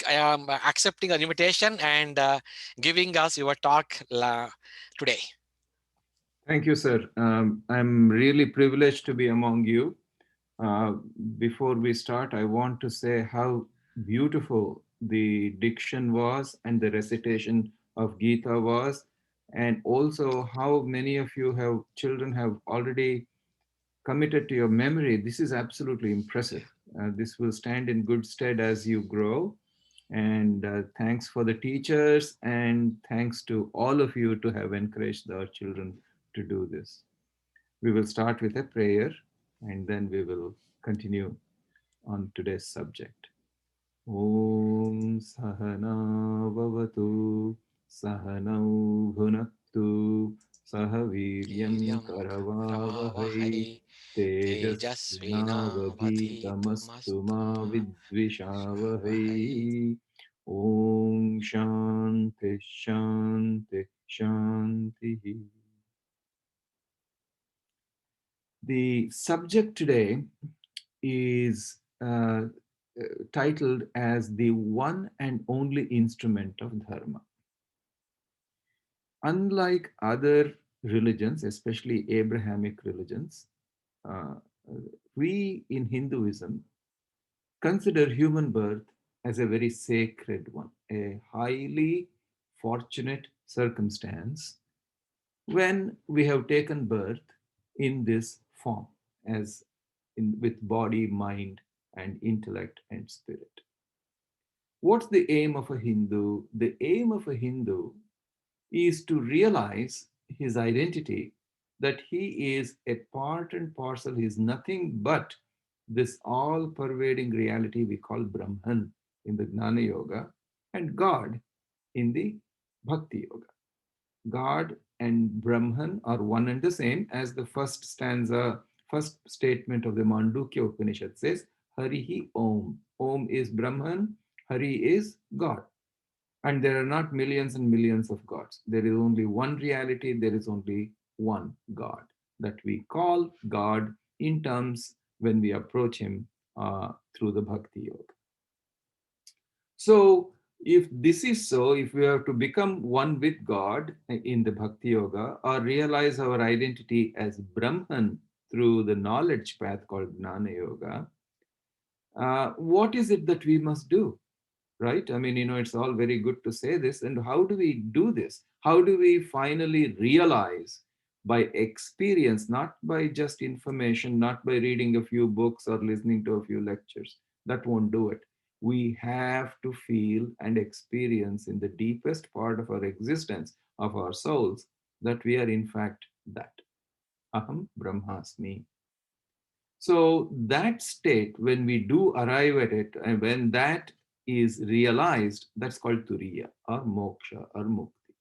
Speaker 5: accepting an invitation and giving us your talk today.
Speaker 10: Thank you, sir. I'm really privileged to be among you. Before we start, I want to say how beautiful the diction was and the recitation of Gita was, and also how many of you children have already committed to your memory. This is absolutely impressive. This will stand in good stead as you grow. And thanks for the teachers, and thanks to all of you to have encouraged our children to do this. We will start with a prayer and then we will continue on today's subject. Om Sahana Vavatu Sahanau Bhunaktu Sahaviryam Karavavahai Tejasvinavadhitamastu ma vidvishavahai. Om Shanti Shanti Shanti. The subject today is titled as the one and only instrument of dharma. Unlike other religions, especially Abrahamic religions, we in Hinduism consider human birth as a very sacred one, a highly fortunate circumstance when we have taken birth in this form, as with body, mind, and intellect and spirit. What's the aim of a Hindu? The aim of a Hindu is to realize his identity, that he is a part and parcel, he is nothing but this all-pervading reality we call Brahman in the Gnana Yoga, and God in the Bhakti Yoga. God and Brahman are one and the same, as the first statement of the Mandukya Upanishad says, Harihi Om. Om is Brahman, Hari is God. And there are not millions and millions of gods. There is only one reality, there is only one God that we call God in terms when we approach him through the Bhakti Yoga. So, if this is so, if we have to become one with God in the Bhakti Yoga, or realize our identity as Brahman through the knowledge path called Gnana Yoga, what is it that we must do? Right? I mean, it's all very good to say this. And how do we do this? How do we finally realize by experience, not by just information, not by reading a few books or listening to a few lectures, That won't do it. We have to feel and experience in the deepest part of our existence, of our souls, that we are in fact that. Aham Brahmasmi. So that state, when we do arrive at it, and when that is realized, that's called Turiya or Moksha or Mukti.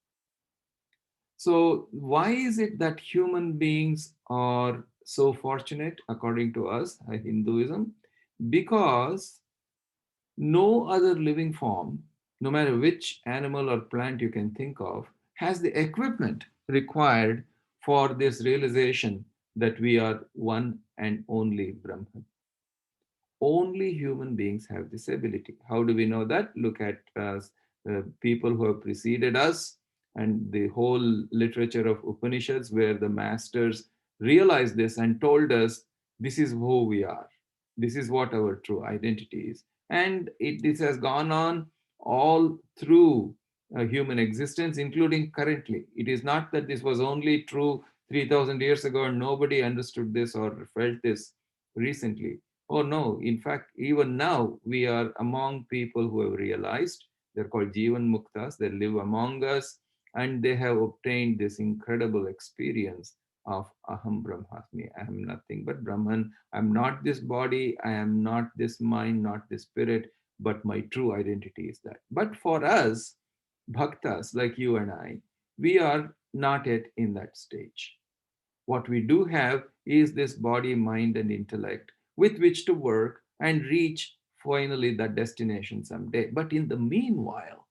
Speaker 10: So why is it that human beings are so fortunate, according to us, Hinduism? Because no other living form, no matter which animal or plant you can think of, has the equipment required for this realization that we are one and only Brahman. Only human beings have this ability. How do we know that? Look at people who have preceded us and the whole literature of Upanishads, where the masters realized this and told us this is who we are. This is what our true identity is. And this has gone on all through human existence, including currently. It is not that this was only true 3,000 years ago and nobody understood this or felt this recently. Oh no, in fact, even now we are among people who have realized, they're called Jivan Muktas, they live among us and they have obtained this incredible experience of Aham Brahmasmi. I am nothing but Brahman. I'm not this body, I am not this mind, not this spirit, but my true identity is that. But for us, bhaktas like you and I, we are not yet in that stage. What we do have is this body, mind, and intellect with which to work and reach finally that destination someday. But in the meanwhile,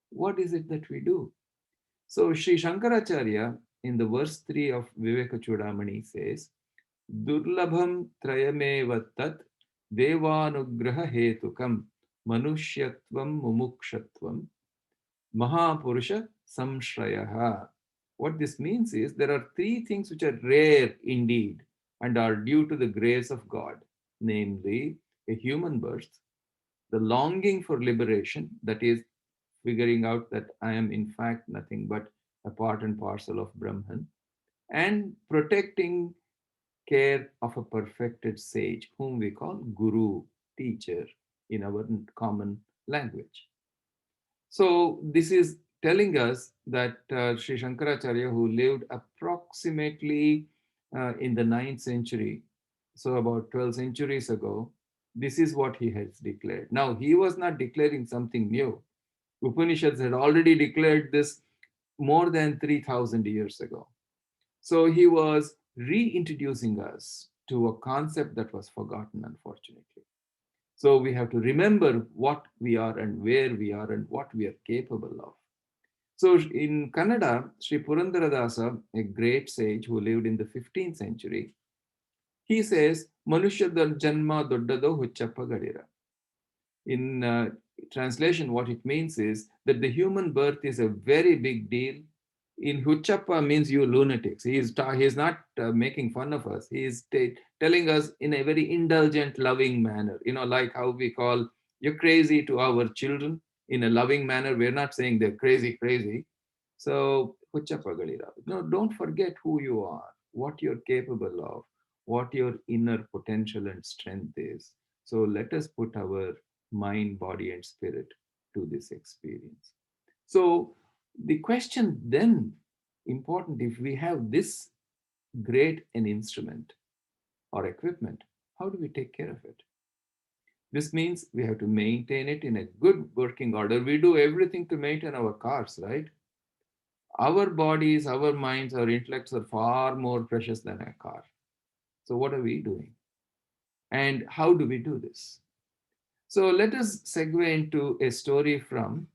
Speaker 10: what is it that we do? So Sri Shankaracharya in the verse 3 of Viveka Chudamani says, Durlabham trayameva tat devanugraha hetukam manushyatvam mumukshatvam Mahapurusha Samshrayaha. What this means is there are three things which are rare indeed and are due to the grace of God, namely a human birth, the longing for liberation, that is, figuring out that I am in fact nothing but a part and parcel of Brahman, and protecting care of a perfected sage, whom we call Guru, teacher, in our common language. So this is telling us that Sri Shankaracharya, who lived approximately in the 9th century, so about 12 centuries ago, this is what he has declared. Now, he was not declaring something new. Upanishads had already declared this more than 3,000 years ago. So he was reintroducing us to a concept that was forgotten, unfortunately. So we have to remember what we are and where we are and what we are capable of. So in Kannada, Sri Purandaradasa, a great sage who lived in the 15th century, he says, Manushya janma doddado huchappa gadira. In translation, what it means is that the human birth is a very big deal. In Huchappa means you lunatics. He is not making fun of us. He is telling us in a very indulgent, loving manner. You know, like how we call you're crazy to our children in a loving manner. We're not saying they're crazy, crazy. So Huchappa Galira. No, don't forget who you are, what you're capable of, what your inner potential and strength is. So let us put our mind, body, and spirit to this experience. So the question then, important, if we have this great an instrument or equipment, how do we take care of it? This means we have to maintain it in a good working order. We do everything to maintain our cars, right? Our bodies, our minds, our intellects are far more precious than a car. So what are we doing? And how do we do this? So let us segue into a story from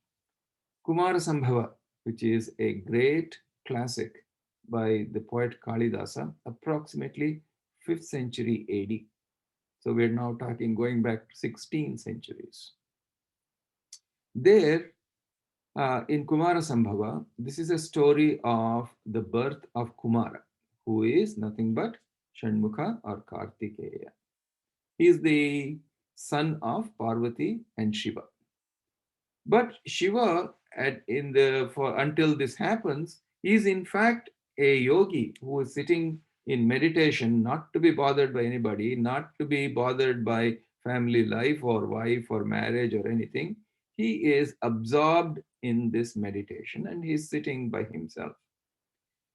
Speaker 10: Kumara Sambhava, which is a great classic by the poet Kalidasa, approximately 5th century AD. So we're now talking going back 16 centuries. There, in Kumara Sambhava, this is a story of the birth of Kumara, who is nothing but Shanmukha or Kartikeya. He is the son of Parvati and Shiva. But Shiva, until this happens, is in fact a yogi who is sitting in meditation, not to be bothered by anybody, not to be bothered by family life or wife or marriage or anything. He is absorbed in this meditation and he's sitting by himself.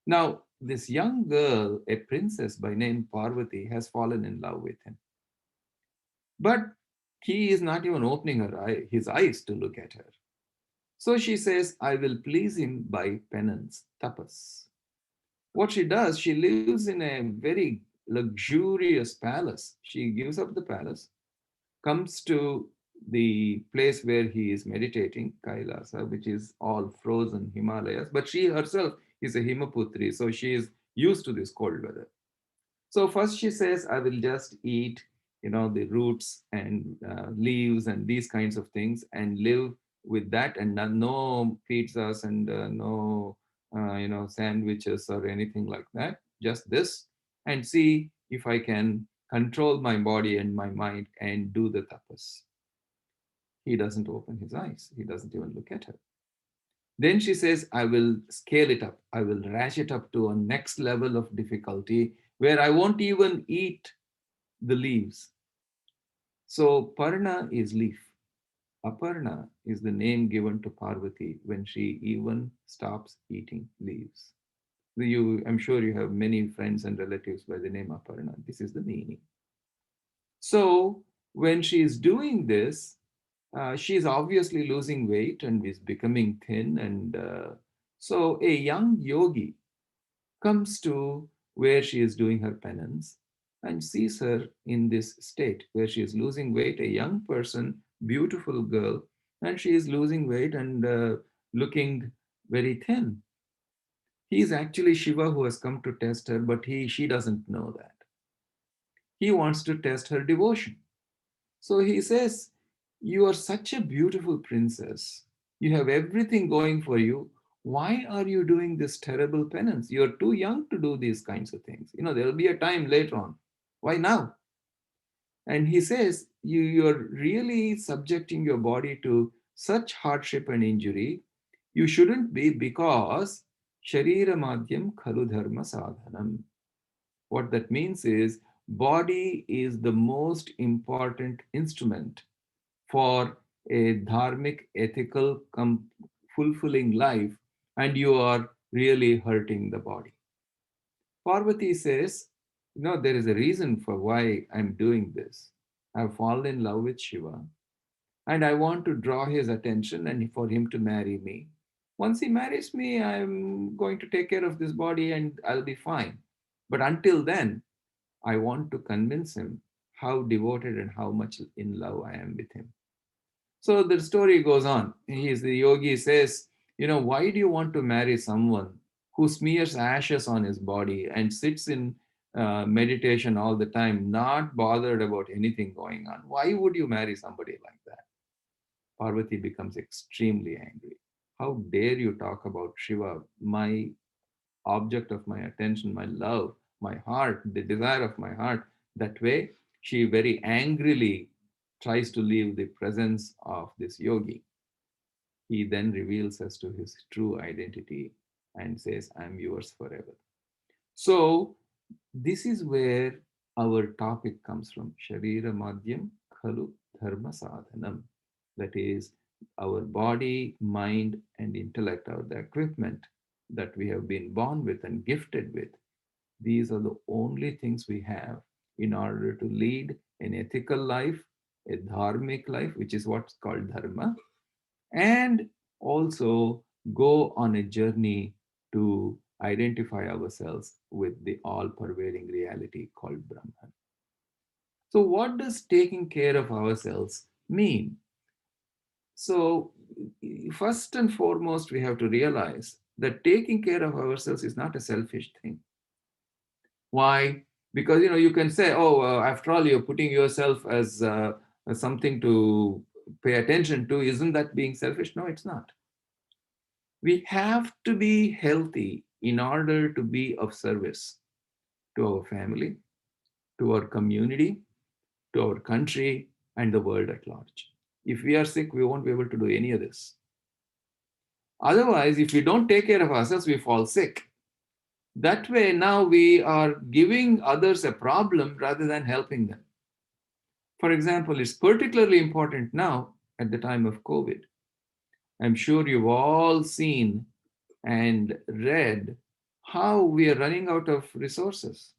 Speaker 10: Now, this young girl, a princess by name Parvati, has fallen in love with him. But he is not even opening his eyes to look at her. So she says, I will please him by penance, tapas. What she does, she lives in a very luxurious palace. She gives up the palace, comes to the place where he is meditating, Kailasa, which is all frozen Himalayas. But she herself is a Himaputri, so she is used to this cold weather. So first she says, I will just eat, the roots and leaves and these kinds of things and live with that, and no pizzas and no, sandwiches or anything like that. Just this, and see if I can control my body and my mind and do the tapas. He doesn't open his eyes. He doesn't even look at her. Then she says, I will scale it up. I will rash it up to a next level of difficulty where I won't even eat the leaves. So Parna is leaf. Aparna is the name given to Parvati when she even stops eating leaves. I'm sure you have many friends and relatives by the name Aparna. This is the meaning. So when she is doing this, she is obviously losing weight and is becoming thin. And so a young yogi comes to where she is doing her penance and sees her in this state where she is losing weight, a young person, beautiful girl, and she is losing weight and looking very thin. He is actually Shiva who has come to test her, but she doesn't know that. He wants to test her devotion. So he says, you are such a beautiful princess. You have everything going for you. Why are you doing this terrible penance? You're too young to do these kinds of things. There'll be a time later on. Why now? And he says, you're really subjecting your body to such hardship and injury. You shouldn't be, because Sharira Madhyam Khalu Dharma Sadhanam. What that means is, body is the most important instrument for a dharmic, ethical, fulfilling life, and you are really hurting the body. Parvati says, there is a reason for why I'm doing this. I've fallen in love with Shiva, and I want to draw his attention and for him to marry me. Once he marries me, I'm going to take care of this body and I'll be fine. But until then, I want to convince him how devoted and how much in love I am with him. So the story goes on. The yogi says, why do you want to marry someone who smears ashes on his body and sits in meditation all the time, not bothered about anything going on? Why would you marry somebody like that? Parvati becomes extremely angry. How dare you talk about Shiva, my object of my attention, my love, my heart, the desire of my heart? That way, she very angrily tries to leave the presence of this yogi. He then reveals us to his true identity and says, I'm yours forever. So this is where our topic comes from. Sharira Madhyam Khalu Dharma Sadhanam. That is, our body, mind, and intellect are the equipment that we have been born with and gifted with. These are the only things we have in order to lead an ethical life, a dharmic life, which is what's called dharma, and also go on a journey to identify ourselves with the all-pervading reality called Brahman. So what does taking care of ourselves mean? So first and foremost, we have to realize that taking care of ourselves is not a selfish thing. Why? Because you can say, after all, you're putting yourself as something to pay attention to. Isn't that being selfish? No, it's not. We have to be healthy in order to be of service to our family, to our community, to our country, and the world at large. If we are sick, we won't be able to do any of this. Otherwise, if we don't take care of ourselves, we fall sick. That way, now we are giving others a problem rather than helping them. For example, it's particularly important now at the time of COVID. I'm sure you've all seen and read how we are running out of resources.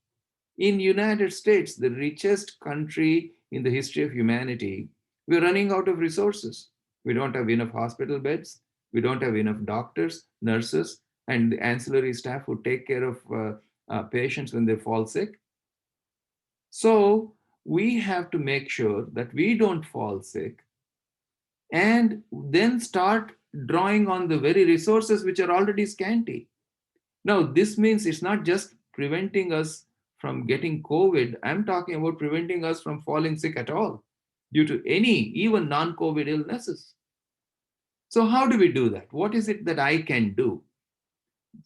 Speaker 10: In United States, the richest country in the history of humanity, we're running out of resources. We don't have enough hospital beds. We don't have enough doctors, nurses, and the ancillary staff who take care of patients when they fall sick. So we have to make sure that we don't fall sick and then start drawing on the very resources which are already scanty. Now, this means it's not just preventing us from getting COVID. I'm talking about preventing us from falling sick at all due to any, even non-COVID illnesses. So how do we do that? What is it that I can do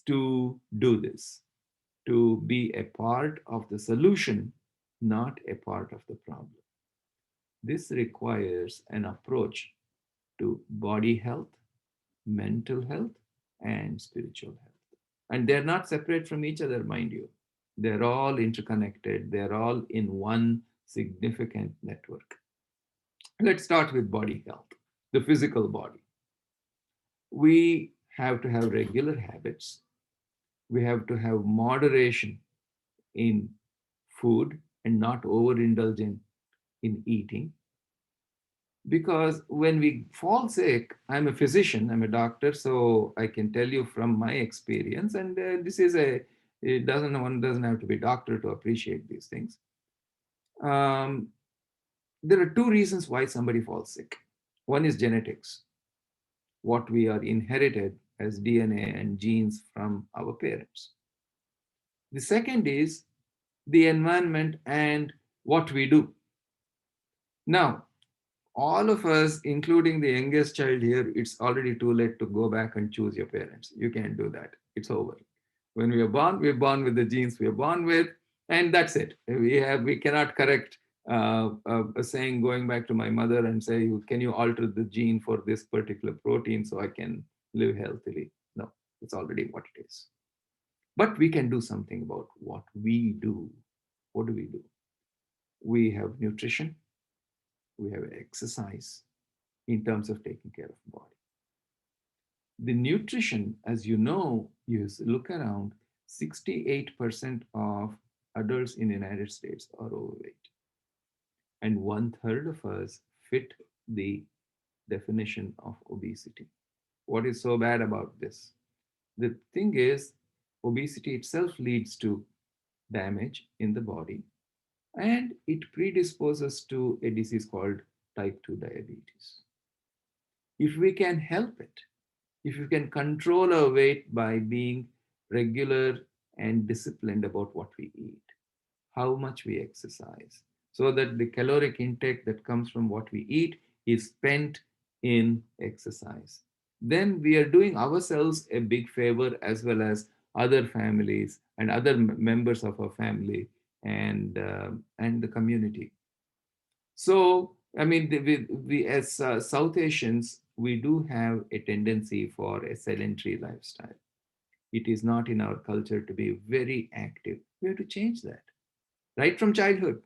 Speaker 10: to do this? To be a part of the solution, not a part of the problem. This requires an approach to body health, mental health, and spiritual health. And they're not separate from each other, mind you. They're all interconnected. They're all in one significant network. Let's start with body health, the physical body. We have to have regular habits. We have to have moderation in food and not overindulging in eating. Because when we fall sick, I'm a physician, I'm a doctor, so I can tell you from my experience, and one doesn't have to be a doctor to appreciate these things. There are two reasons why somebody falls sick. One is genetics, what we are inherited as DNA and genes from our parents. The second is the environment and what we do. Now, all of us, including the youngest child here, it's already too late to go back and choose your parents. You can't do that. It's over. When we're born with the genes we're born with, and that's it. We cannot correct a saying going back to my mother and say, can you alter the gene for this particular protein so I can live healthily? No, it's already what it is. But we can do something about what we do. What do? We have nutrition. We have exercise in terms of taking care of the body. The nutrition, as you know, you look around, 68% of adults in the United States are overweight. And 1/3 of us fit the definition of obesity. What is so bad about this? The thing is, obesity itself leads to damage in the body, and it predisposes to a disease called type 2 diabetes. If we can help it, if we can control our weight by being regular and disciplined about what we eat, how much we exercise, so that the caloric intake that comes from what we eat is spent in exercise, then we are doing ourselves a big favor, as well as other families and other members of our family and the community. So, I mean, we as South Asians, we do have a tendency for a sedentary lifestyle. It is not in our culture to be very active. We have to change that. Right from childhood,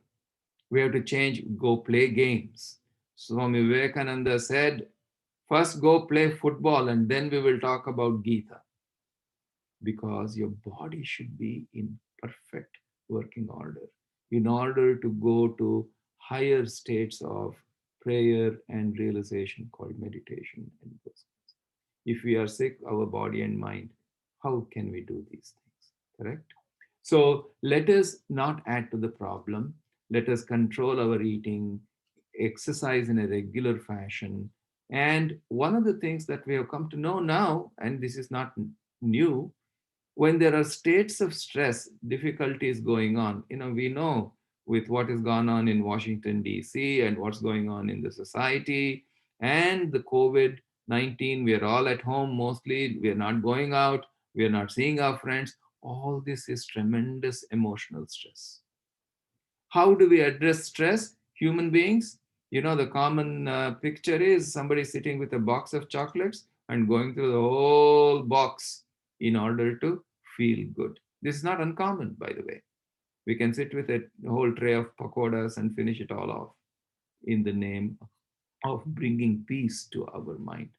Speaker 10: we have to change, go play games. Swami Vivekananda said, first go play football and then we will talk about Gita. Because your body should be in perfect working order in order to go to higher states of prayer and realization called meditation and those. If we are sick, our body and mind, how can we do these things? Correct? So let us not add to the problem. Let us control our eating, exercise in a regular fashion. And one of the things that we have come to know now, and this is not new, when there are states of stress, difficulties going on, we know with what has gone on in Washington, D.C., and what's going on in the society, and the COVID-19, we are all at home mostly, we are not going out, we are not seeing our friends. All this is tremendous emotional stress. How do we address stress? Human beings, the common picture is somebody sitting with a box of chocolates and going through the whole box in order to feel good. This is not uncommon, by the way. We can sit with a whole tray of pakoras and finish it all off. in the name of bringing peace to our mind.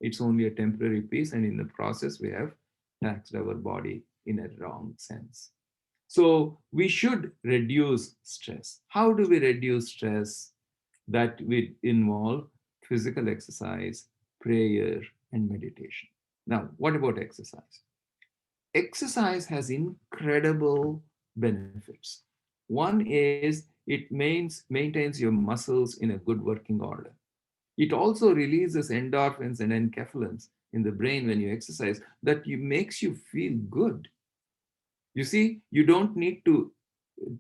Speaker 10: It's only a temporary peace, and in the process, we have taxed our body in a wrong sense. So we should reduce stress. How do we reduce stress? That will involve physical exercise, prayer, and meditation. Now, what about exercise? Exercise has incredible benefits. One is it maintains your muscles in a good working order. It also releases endorphins and enkephalins in the brain when you exercise that makes you feel good. You see, you don't need to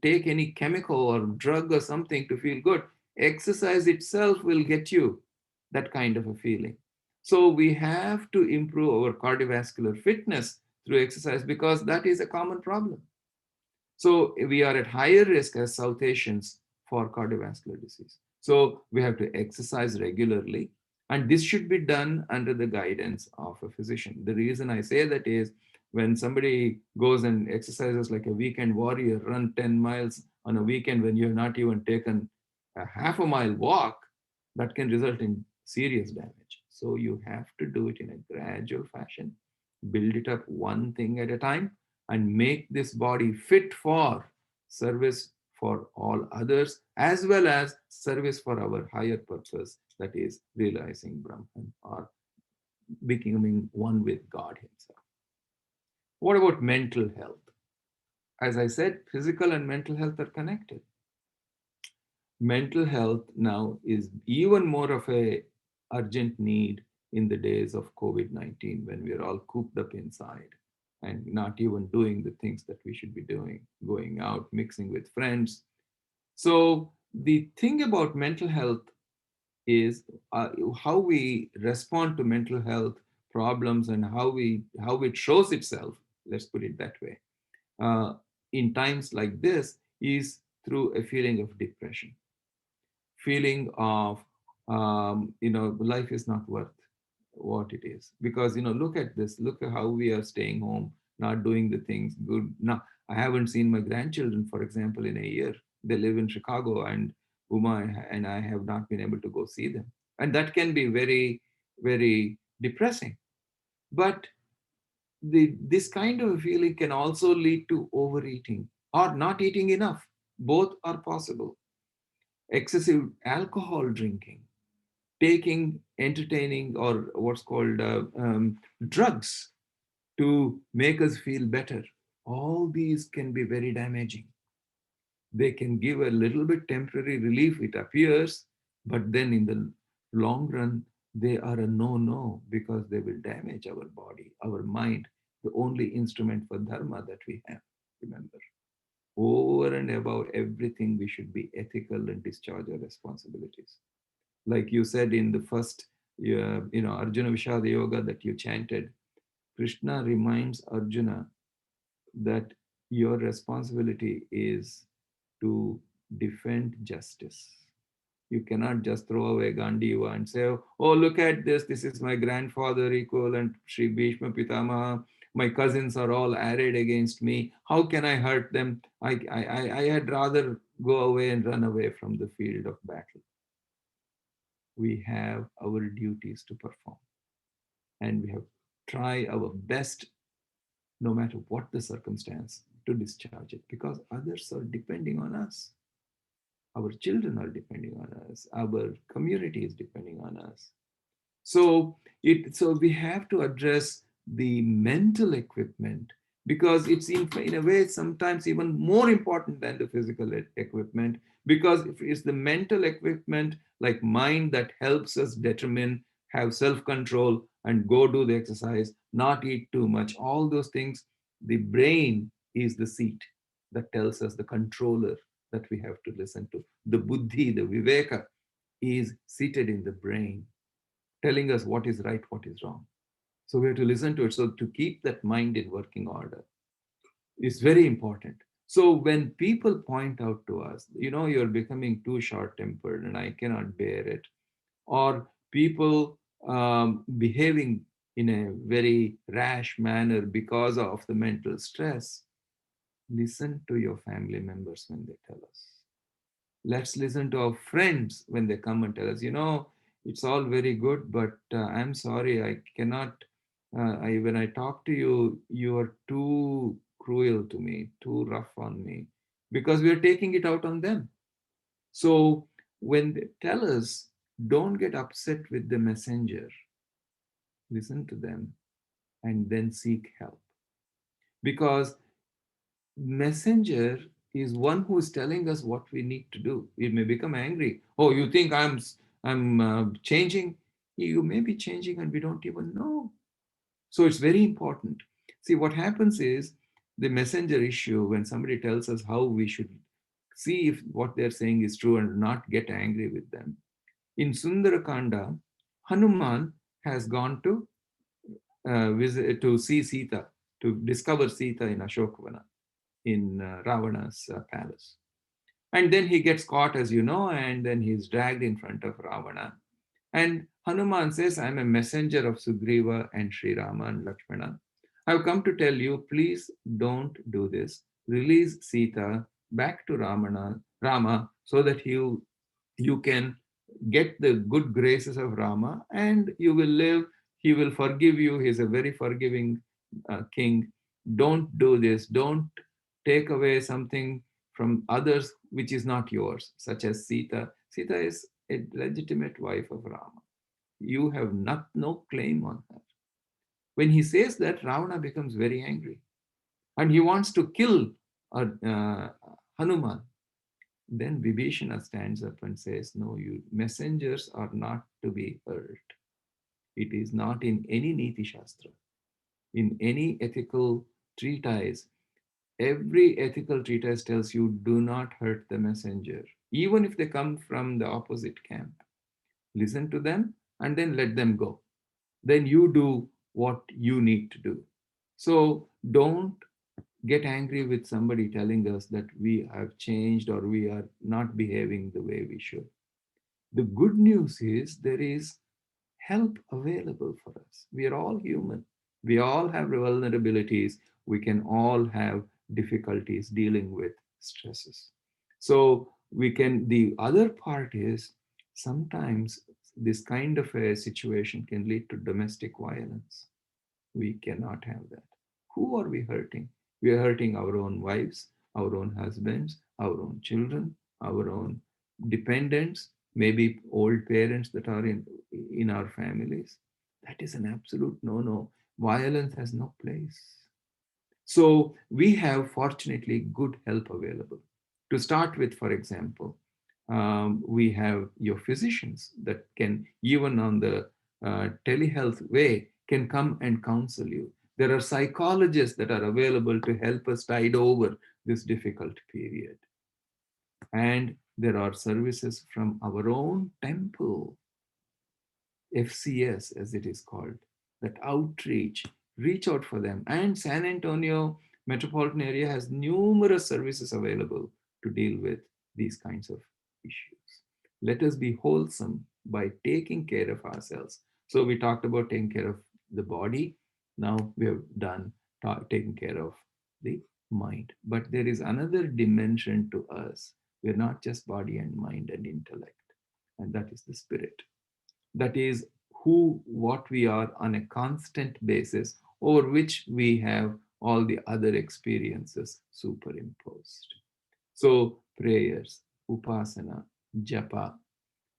Speaker 10: take any chemical or drug or something to feel good. Exercise itself will get you that kind of a feeling. So we have to improve our cardiovascular fitness through exercise because that is a common problem. So we are at higher risk as South Asians for cardiovascular disease. So we have to exercise regularly. And this should be done under the guidance of a physician. The reason I say that is when somebody goes and exercises like a weekend warrior, run 10 miles on a weekend when you have not even taken a half a mile walk, that can result in serious damage. So you have to do it in a gradual fashion, build it up one thing at a time, and make this body fit for service for all others, as well as service for our higher purpose, that is realizing Brahman or becoming one with God Himself. What about mental health? As I said, physical and mental health are connected. Mental health now is even more of a urgent need in the days of COVID-19 when we're all cooped up inside and not even doing the things that we should be doing, going out, mixing with friends. So the thing about mental health is how we respond to mental health problems and how it shows itself, let's put it that way, in times like this is through a feeling of depression, feeling of life is not worth what it is, because look at this, look at how we are staying home, not doing the things good. Now I haven't seen my grandchildren, for example, in a year. They live in Chicago, and Uma and I have not been able to go see them, and that can be very, very depressing. But this kind of a feeling can also lead to overeating or not eating enough. Both are possible. Excessive alcohol drinking, taking entertaining or what's called drugs to make us feel better. All these can be very damaging. They can give a little bit temporary relief, it appears, but then in the long run, they are a no-no because they will damage our body, our mind, the only instrument for dharma that we have. Remember, over and above everything, we should be ethical and discharge our responsibilities. Like you said in the first, Arjuna Vishada Yoga that you chanted, Krishna reminds Arjuna that your responsibility is to defend justice. You cannot just throw away Gandiva and say, oh, look at this. This is my grandfather equivalent, Sri Bhishma Pitamaha. My cousins are all arrayed against me. How can I hurt them? I had rather go away and run away from the field of battle. We have our duties to perform, and we have to try our best, no matter what the circumstance, to discharge it, because others are depending on us. Our children are depending on us. Our community is depending on us. So we have to address the mental equipment, because it's in a way sometimes even more important than the physical equipment, because it's the mental equipment like mind that helps us determine, have self-control, and go do the exercise, not eat too much, all those things. The brain is the seat that tells us, the controller that we have to listen to. The buddhi, the viveka, is seated in the brain, telling us what is right, what is wrong. So we have to listen to it. So to keep that mind in working order is very important. So when people point out to us, you're becoming too short-tempered and I cannot bear it, or people behaving in a very rash manner because of the mental stress, listen to your family members when they tell us. Let's listen to our friends when they come and tell us, it's all very good, but I'm sorry, I cannot. When I talk to you, you are too cruel to me, too rough on me, because we are taking it out on them. So when they tell us, don't get upset with the messenger, listen to them and then seek help. Because messenger is one who is telling us what we need to do. We may become angry. Oh, you think I'm changing? You may be changing and we don't even know. So it's very important. See, what happens is the messenger issue, when somebody tells us how we should see if what they're saying is true and not get angry with them. In Sundarakanda, Hanuman has gone to visit to see Sita, to discover Sita in Ashokavana, in Ravana's palace. And then he gets caught, as you know, and then he's dragged in front of Ravana. And Hanuman says, I'm a messenger of Sugriva and Sri Rama and Lakshmana. I've come to tell you, please don't do this. Release Sita back to Rama, so that you can get the good graces of Rama and you will live. He will forgive you. He's a very forgiving king. Don't do this. Don't take away something from others which is not yours, such as Sita. Sita is a legitimate wife of Rama. You have no claim on her. When he says that, Ravana becomes very angry and he wants to kill Hanuman. Then Vibhishana stands up and says, no, you messengers are not to be hurt. It is not in any Niti Shastra, in any ethical treatise. Every ethical treatise tells you do not hurt the messenger, even if they come from the opposite camp. Listen to them and then let them go. Then you do what you need to do. So don't get angry with somebody telling us that we have changed or we are not behaving the way we should. The good news is there is help available for us. We are all human. We all have vulnerabilities. We can all have difficulties dealing with stresses. So the other part is sometimes this kind of a situation can lead to domestic violence. We cannot have that. Who are we hurting? We are hurting our own wives, our own husbands, our own children, our own dependents, maybe old parents that are in our families. That is an absolute no-no. Violence has no place. So we have, fortunately, good help available. To start with, for example, we have your physicians that can, even on the telehealth way, can come and counsel you. There are psychologists that are available to help us tide over this difficult period. And there are services from our own temple, FCS as it is called, that outreach, reach out for them. And San Antonio metropolitan area has numerous services available to deal with these kinds of issues. Let us be wholesome by taking care of ourselves. So we talked about taking care of the body. Now we have done taking care of the mind. But there is another dimension to us. We're not just body and mind and intellect, and that is the spirit. That is what we are on a constant basis, over which we have all the other experiences superimposed. So prayers, upasana, japa,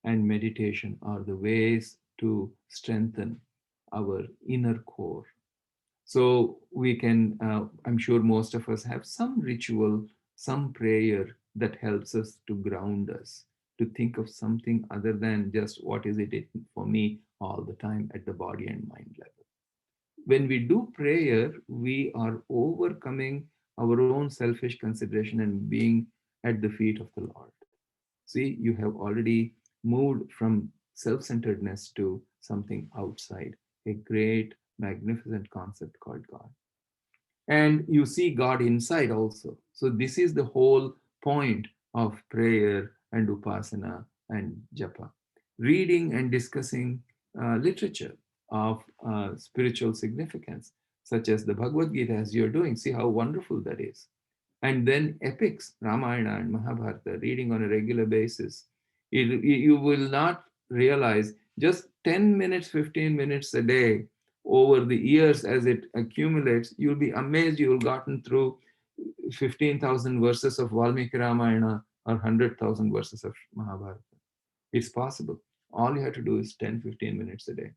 Speaker 10: and meditation are the ways to strengthen our inner core. So we can, I'm sure most of us have some ritual, some prayer that helps us to ground us, to think of something other than just what is it for me all the time at the body and mind level. When we do prayer, we are overcoming our own selfish consideration and being at the feet of the Lord. See, you have already moved from self-centeredness to something outside, a great, magnificent concept called God. And you see God inside also. So this is the whole point of prayer and upasana and japa. Reading and discussing literature of spiritual significance, such as the Bhagavad Gita, as you're doing. See how wonderful that is. And then epics, Ramayana and Mahabharata, reading on a regular basis. You will not realize just 10 minutes, 15 minutes a day over the years as it accumulates, you'll be amazed you've gotten through 15,000 verses of Valmiki Ramayana or 100,000 verses of Mahabharata. It's possible. All you have to do is 10, 15 minutes a day.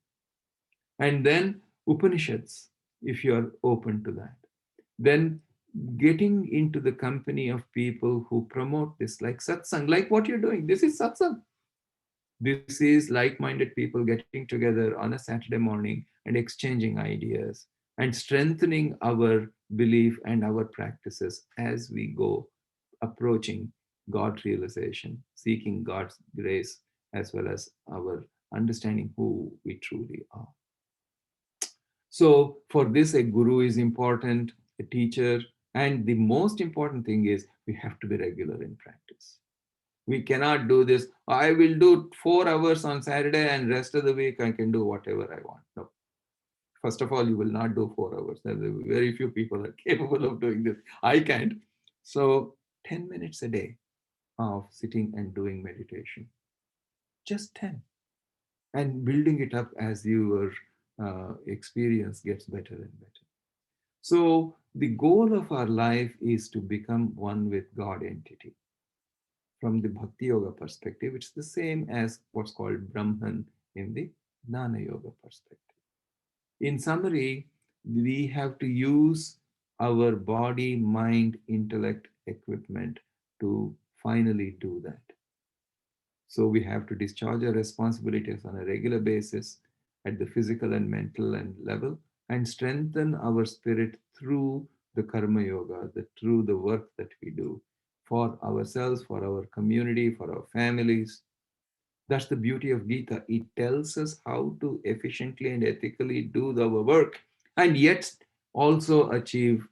Speaker 10: And then Upanishads, if you are open to that. Then getting into the company of people who promote this, like satsang, like what you're doing. This is satsang. This is like-minded people getting together on a Saturday morning and exchanging ideas and strengthening our belief and our practices as we go approaching God realization, seeking God's grace, as well as our understanding who we truly are. So for this, a guru is important, a teacher, and the most important thing is we have to be regular in practice. We cannot do this. I will do 4 hours on Saturday and rest of the week I can do whatever I want. No. First of all, you will not do 4 hours. Very few people are capable of doing this. I can't. So 10 minutes a day of sitting and doing meditation. Just 10. And building it up as your experience gets better and better. So the goal of our life is to become one with God entity. From the Bhakti Yoga perspective, it's the same as what's called Brahman in the Jnana Yoga perspective. In summary, we have to use our body, mind, intellect, equipment to finally do that. So we have to discharge our responsibilities on a regular basis at the physical and mental and level, and strengthen our spirit through the karma yoga, through the work that we do for ourselves, for our community, for our families. That's the beauty of Gita. It tells us how to efficiently and ethically do our work and yet also achieve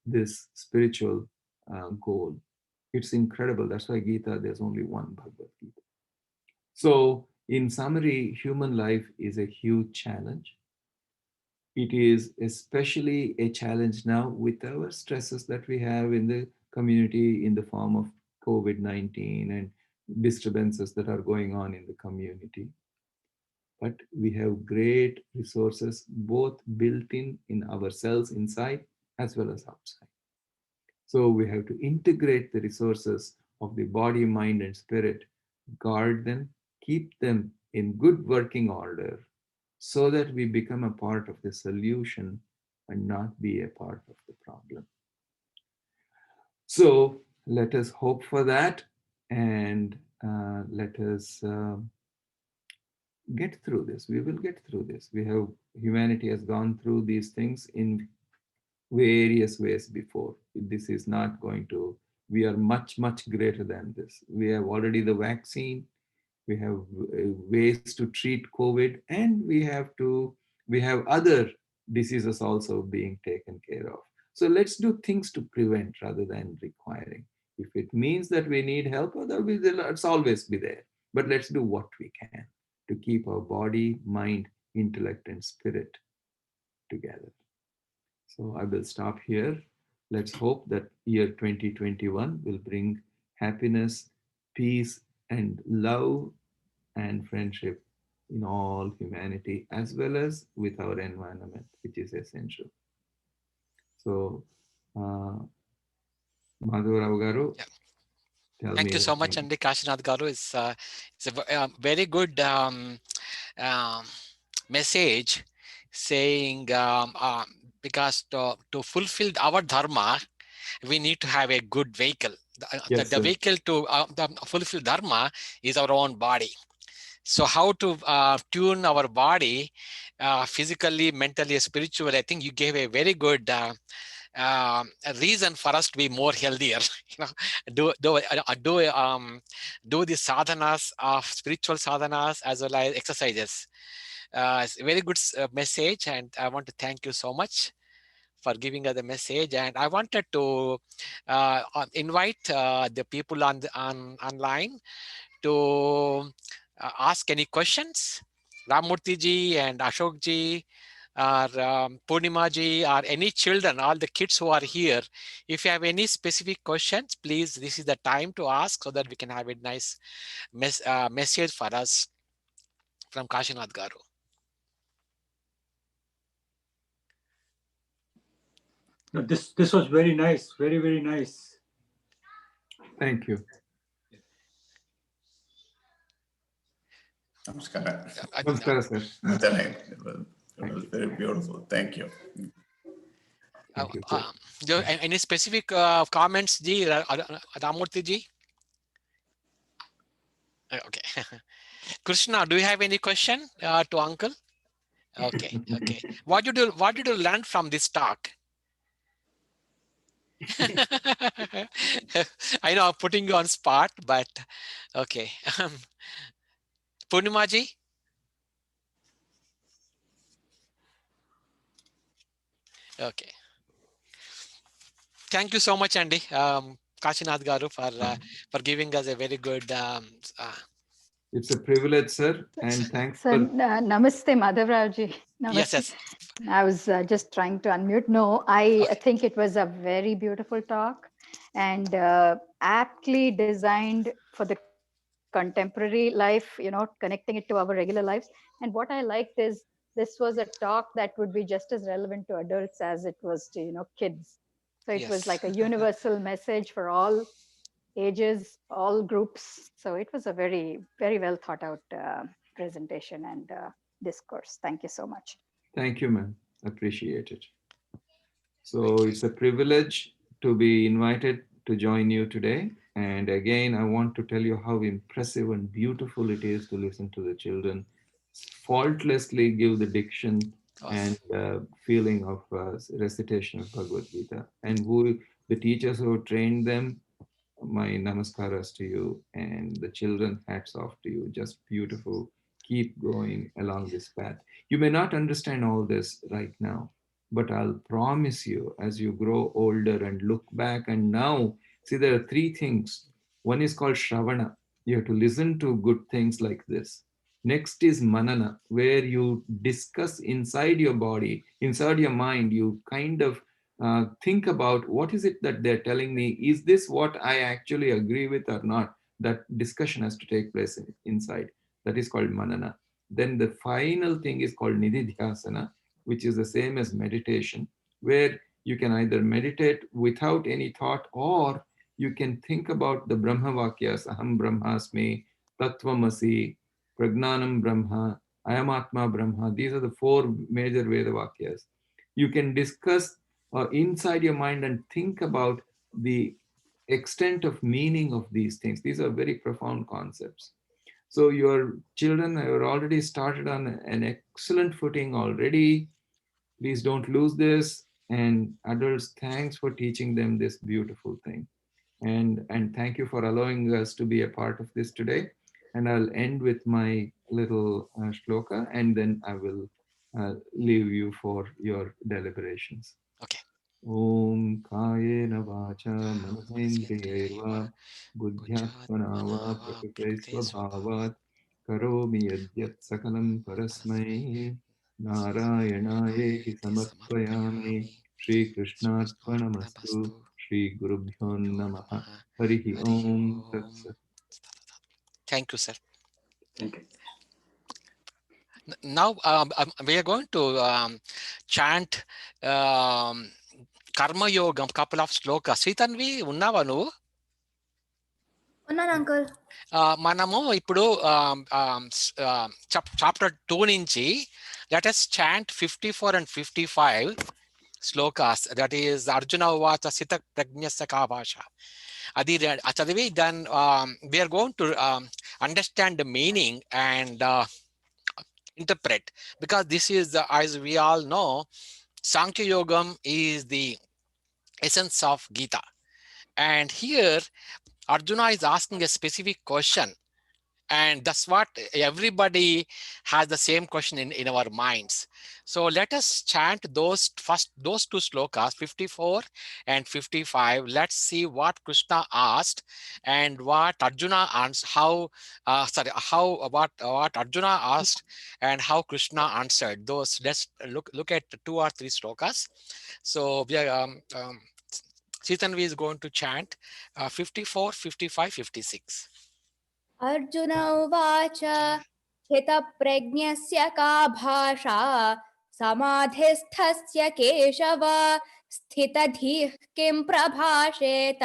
Speaker 10: this spiritual goal. It's incredible. That's why Gita, there's only one Bhagavad Gita. So in summary, human life is a huge challenge. It is especially a challenge now with our stresses that we have in the community in the form of COVID-19 and disturbances that are going on in the community. But we have great resources, both built in ourselves inside as well as outside. So we have to integrate the resources of the body, mind, and spirit, guard them, keep them in good working order, so that we become a part of the solution and not be a part of the problem. So let us hope for that, and let us get through this. We will get through this. Humanity has gone through these things in various ways before. This is not going to, we are much, much greater than this. We have already the vaccine. We have ways to treat COVID, and we have other diseases also being taken care of. So let's do things to prevent rather than requiring. If it means that we need help, otherwise let's always be there. But let's do what we can to keep our body, mind, intellect, and spirit together. So I will stop here. Let's hope that year 2021 will bring happiness, peace, and love and friendship in all humanity, as well as with our environment, which is essential. So, Madhav Garu, tell
Speaker 5: Thank
Speaker 10: me
Speaker 5: you so much,
Speaker 10: anything.
Speaker 5: Andy Kashinath Garu. It's a very good message saying because to fulfill our dharma, we need to have a good vehicle.
Speaker 10: Yes,
Speaker 5: The vehicle to fulfill dharma is our own body. So how to tune our body physically, mentally, spiritually? I think you gave a very good a reason for us to be more healthier. Do the sadhanas of spiritual sadhanas as well as exercises. It's a very good message, and I want to thank you so much for giving us the message. And I wanted to invite the people online to ask any questions. Ramurthy ji and Ashok ji, or Purnima ji, or any children, all the kids who are here, if you have any specific questions, please, this is the time to ask so that we can have a nice message for us from Kashinath Garu.
Speaker 2: No, this was very nice, very nice.
Speaker 10: Thank you.
Speaker 4: Namaskar.
Speaker 10: Namaskar, sir.
Speaker 4: It was very beautiful. Thank you.
Speaker 10: Thank you, sir.
Speaker 5: Any specific comments, ji, Ramurthy ji? Okay. Krishna, do you have any question to uncle? Okay, okay. What did you learn from this talk? I know I'm putting you on spot, but okay. Purnima ji? Okay. Thank you so much, Andy. Kashinath Garu for giving us a very good.
Speaker 10: It's a privilege, sir, and thanks
Speaker 11: Sir, namaste, Madhavrao-ji.
Speaker 5: Yes, yes.
Speaker 11: I was just trying to unmute. No, I think it was a very beautiful talk and aptly designed for the contemporary life, connecting it to our regular lives. And what I liked is this was a talk that would be just as relevant to adults as it was to, kids. So it was like a universal message for all ages, all groups. So it was a very, very well thought out presentation and discourse. Thank you so much.
Speaker 10: Thank you, ma'am. Appreciate it. So it's a privilege to be invited to join you today. And again, I want to tell you how impressive and beautiful it is to listen to the children faultlessly give the diction and feeling of recitation of Bhagavad Gita. And the teachers who trained them, my namaskaras to you, and the children, hats off to you. Just beautiful. Keep going along this path. You may not understand all this right now, but I'll promise you, as you grow older and look back, and now, see, there are three things. One is called Shravana. You have to listen to good things like this. Next is Manana, where you discuss inside your body, inside your mind, you kind of think about what is it that they're telling me? Is this what I actually agree with or not? That discussion has to take place inside. That is called Manana. Then the final thing is called Nididhyasana, which is the same as meditation, where you can either meditate without any thought, or you can think about the Brahma Vakyas, Aham Brahmasmi, Tattvamasi, Pragnanam Brahma, Ayamatma Brahma. These are the four major Veda Vakyas. You can discuss inside your mind and think about the extent of meaning of these things. These are very profound concepts. So your children have already started on an excellent footing already. Please don't lose this. And adults, thanks for teaching them this beautiful thing. And thank you for allowing us to be a part of this today. And I'll end with my little shloka, and then I will leave you for your deliberations.
Speaker 5: Okay.
Speaker 10: Om Kayena Vacha Manasendriyaiva Buddhyatmana va Prakriti Swabhavat Karomi Yadyat Sakalam Parasmai Narayanayeti Samarpayami Shri Krishnarpanamastu Shri Gurubhyo Namaha Harihi Om Tat Sat.
Speaker 5: Thank you, sir.
Speaker 2: Thank you.
Speaker 5: Now we are going to chant Karma Yogam, couple of slokas. Sritanvi, ఉన్నావా నువ్వు?
Speaker 9: ఉన్నాను uncle.
Speaker 5: మనము ఇప్పుడు chapter 2 నుంచి let us chant 54 and 55 slokas. That is Arjuna Uvacha Sita Prajnasya Ka Bhasha. Adi chadivi, then we are going to understand the meaning and interpret, because this is, as we all know, Sankhya Yogam is the essence of Gita. And here Arjuna is asking a specific question. And that's what everybody has the same question in our minds. So let us chant those two slokas, 54 and 55. Let's see what Krishna asked and what Arjuna answered, what Arjuna asked and how Krishna answered. Those, let's look at 2 or 3 slokas. So we are Chetanvi is going to chant 54, 55, 56.
Speaker 9: Arjun उवाच स्थितप्रज्ञस्य का भाषा समाधिस्थस्य केशव स्थितधिः किं प्रभाषेत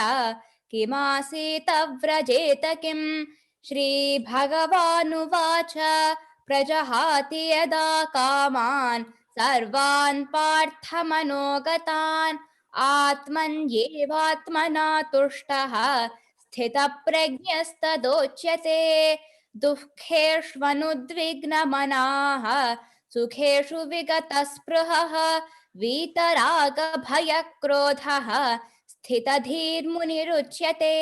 Speaker 9: किमासीत व्रजेत किम् श्रीभगवानुवाच प्रजहाति यदा कामान् सर्वान् पार्थमनोगतान् आत्मन्येवात्मना तुष्टः स्थितप्रज्ञस्तदोच्यते दुःखेष्वनुद्विग्नमनाः सुखेषु विगतस्पृहः वीतरागभयक्रोधः स्थितधीर्मुनिरुच्यते.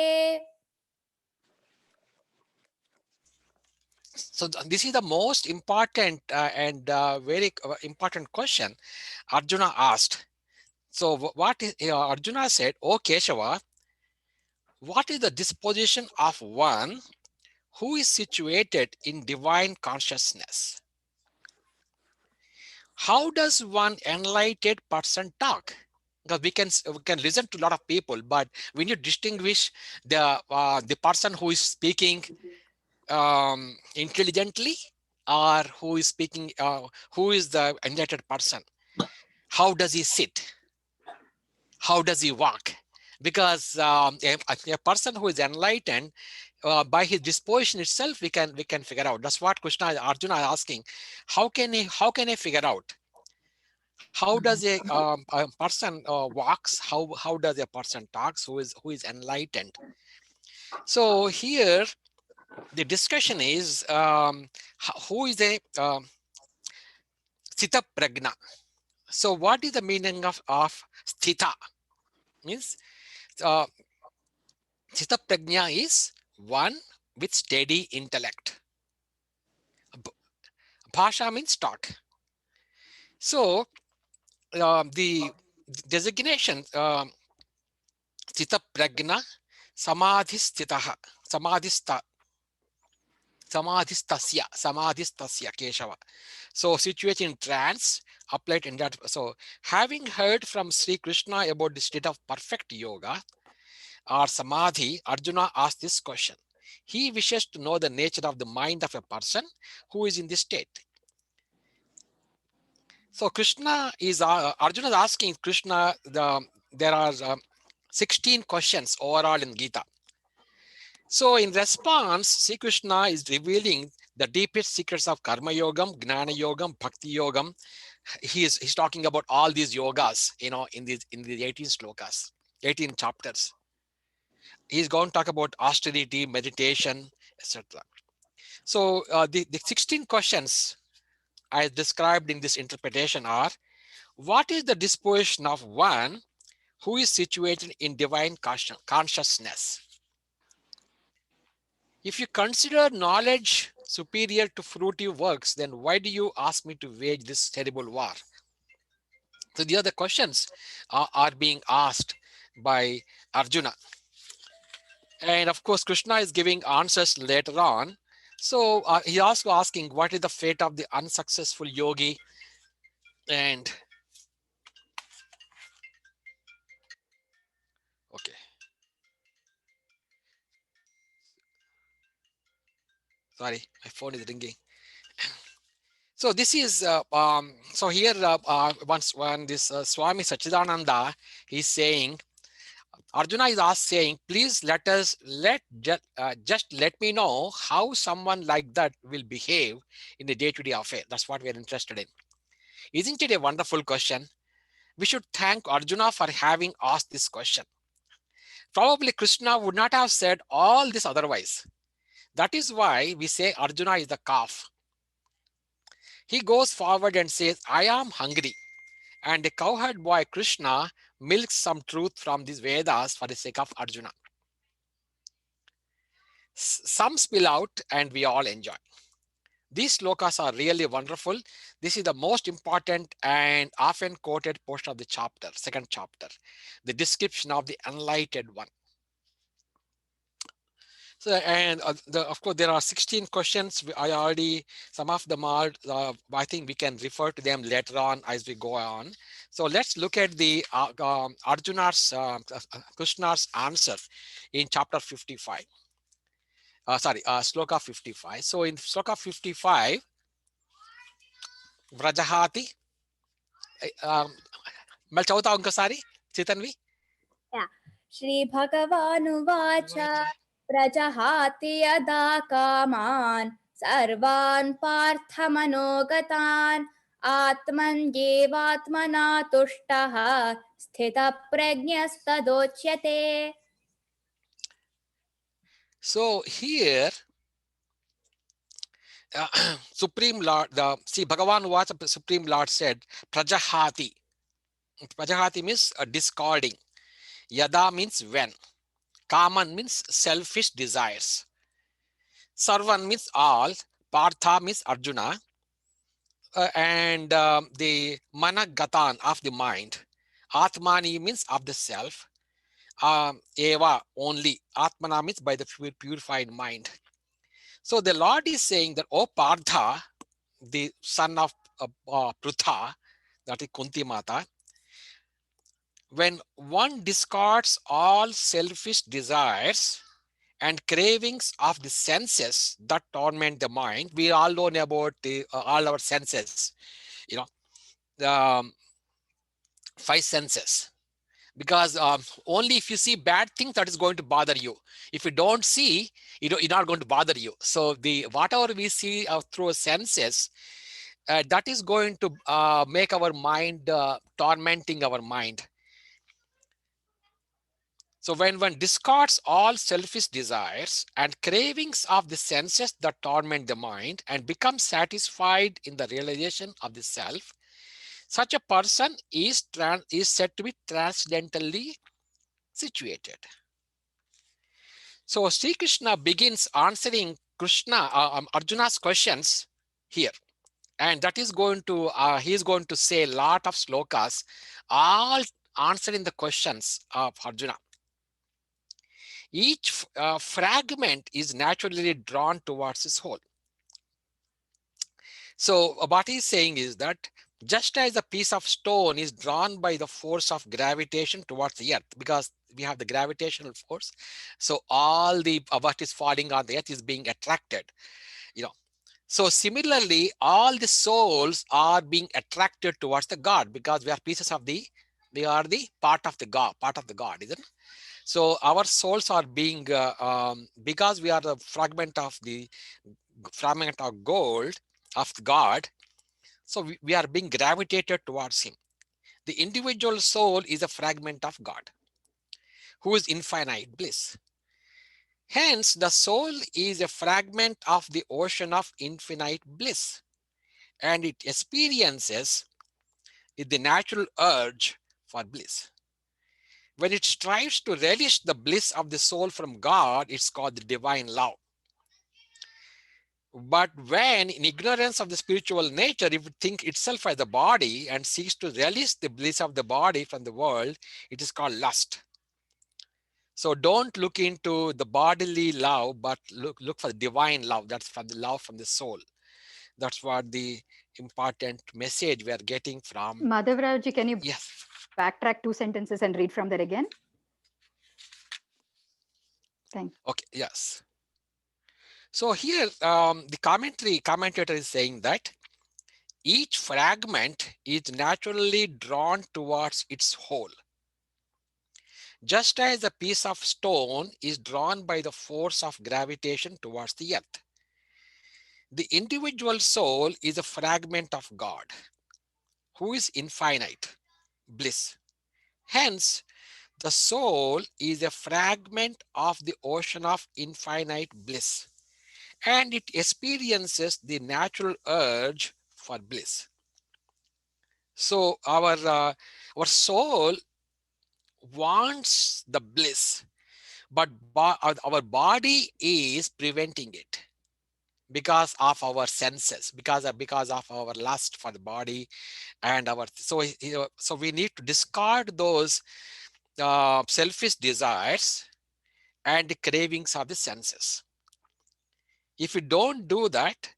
Speaker 5: So this is the most important and very important question Arjuna asked. So what is, Arjuna said, "O Keshava, what is the disposition of one who is situated in divine consciousness? How does one enlightened person talk?" Because we can listen to a lot of people, but we need to distinguish the person who is speaking intelligently or who is speaking, who is the enlightened person. How does he sit? How does he walk? Because a person who is enlightened, by his disposition itself, we can figure out. That's what Arjuna is asking. How can I figure out? How does a person walks? How does a person talks? Who is enlightened? So here the discussion is who is a Sthita Pragna. So what is the meaning of Sthita? Means Sthita Pragna is one with steady intellect. Bhasha means talk. So the designation Sthita Pragna Samadhisthitaha Samadhistasya Keshava. So situated in trance, applied in that. So having heard from Sri Krishna about the state of perfect yoga or samadhi, Arjuna asked this question. He wishes to know the nature of the mind of a person who is in this state. So Arjuna is asking Krishna, there are 16 questions overall in Gita. So in response, Sri Krishna is revealing the deepest secrets of Karma Yogam, Gnana Yogam, Bhakti Yogam. He's talking about all these yogas, in these 18 slokas, 18 chapters. He's going to talk about austerity, meditation, etc. So the 16 questions I described in this interpretation are: what is the disposition of one who is situated in divine consciousness? If you consider knowledge superior to fruitive works, then why do you ask me to wage this terrible war? So the other questions are being asked by Arjuna. And of course, Krishna is giving answers later on. So he's also asking, what is the fate of the unsuccessful yogi? And okay. Sorry, my phone is ringing. So this is, so here when this Swami Sachidananda is saying, Arjuna is saying, please just let me know how someone like that will behave in the day-to-day affair. That's what we are interested in. Isn't it a wonderful question? We should thank Arjuna for having asked this question. Probably Krishna would not have said all this otherwise. That is why we say Arjuna is the calf. He goes forward and says, I am hungry. And the cowherd boy Krishna milks some truth from these Vedas for the sake of Arjuna. Some spill out and we all enjoy. These slokas are really wonderful. This is the most important and often quoted portion of the chapter, second chapter, the description of the enlightened one. So, and of course, there are 16 questions. I already, some of them are, I think we can refer to them later on as we go on. So let's look at the Arjuna's, Krishna's answer in chapter 55. Sloka 55. So in Sloka 55, Vrajahati, మళ్ళీ చదువుతావు ఇంకోసారి చైతన్వి.
Speaker 9: श्रीभगवानुवाच प्रजहाति यदा कामान् सर्वान् पार्थमनोगतान् आत्मन्येवात्मना तुष्टः स्थितप्रज्ञस्तदोच्यते.
Speaker 5: So here, Supreme Lord, see, Bhagavan was the Supreme Lord said, Prajahati. Prajahati means discarding. Yada means when. Kaman means selfish desires. Sarvan means all. Partha means Arjuna. And the Managatan of the mind. Atmani means of the self. Eva only. Atmana means by the purified mind. So the Lord is saying that, O Partha, the son of Prutha, that is Kunti Mata, when one discards all selfish desires and cravings of the senses that torment the mind, we all know about the, all our senses, you know, the five senses. Because only if you see bad things that is going to bother you. If you don't see, you're not going to bother you. So the whatever we see through senses, that is going to make our mind tormenting our mind. So when one discards all selfish desires and cravings of the senses that torment the mind and becomes satisfied in the realization of the self, such a person is said to be transcendently situated. So Sri Krishna begins answering Arjuna's questions here. And that is going to, he is going to say a lot of slokas, all answering the questions of Arjuna. Each fragment is naturally drawn towards his whole. So what he's saying is that just as a piece of stone is drawn by the force of gravitation towards the earth, because we have the gravitational force, so all the what is falling on the earth is being attracted, you know. So similarly, all the souls are being attracted towards the God, because we are pieces of the, they are the part of the God, isn't it? So our souls are being, because we are the fragment of gold of God, so we are being gravitated towards him. The individual soul is a fragment of God, who is infinite bliss. Hence, the soul is a fragment of the ocean of infinite bliss, and it experiences the natural urge for bliss. When it strives to relish the bliss of the soul from God, it's called the divine love. But when, in ignorance of the spiritual nature, if it thinks itself as the body and seeks to relish the bliss of the body from the world, it is called lust. So don't look into the bodily love, but look for the divine love. That's for the love from the soul. That's what the important message we are getting from.
Speaker 11: Madhavrajji, can you
Speaker 5: Yes.
Speaker 11: backtrack 2 sentences and read from there again? Thank you.
Speaker 5: Okay, yes. So here, the commentator is saying that each fragment is naturally drawn towards its whole. Just as a piece of stone is drawn by the force of gravitation towards the earth. The individual soul is a fragment of God, who is infinite bliss. Hence, the soul is a fragment of the ocean of infinite bliss, and it experiences the natural urge for bliss. So our soul wants the bliss, but our body is preventing it because of our senses, because of our lust for the body and our, so so we need to discard those selfish desires and the cravings of the senses. If we don't do that,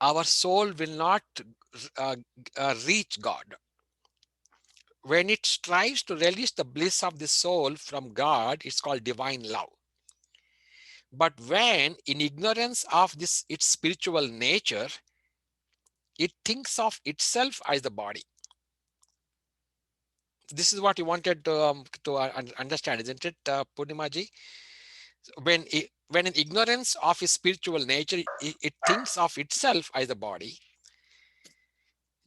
Speaker 5: our soul will not uh, reach God. When it strives to release the bliss of the soul from God, it's called divine love. But when, in ignorance of this its spiritual nature, it thinks of itself as the body. This is what you wanted to understand, isn't it, Purnimaji? When in ignorance of his spiritual nature, it thinks of itself as the body,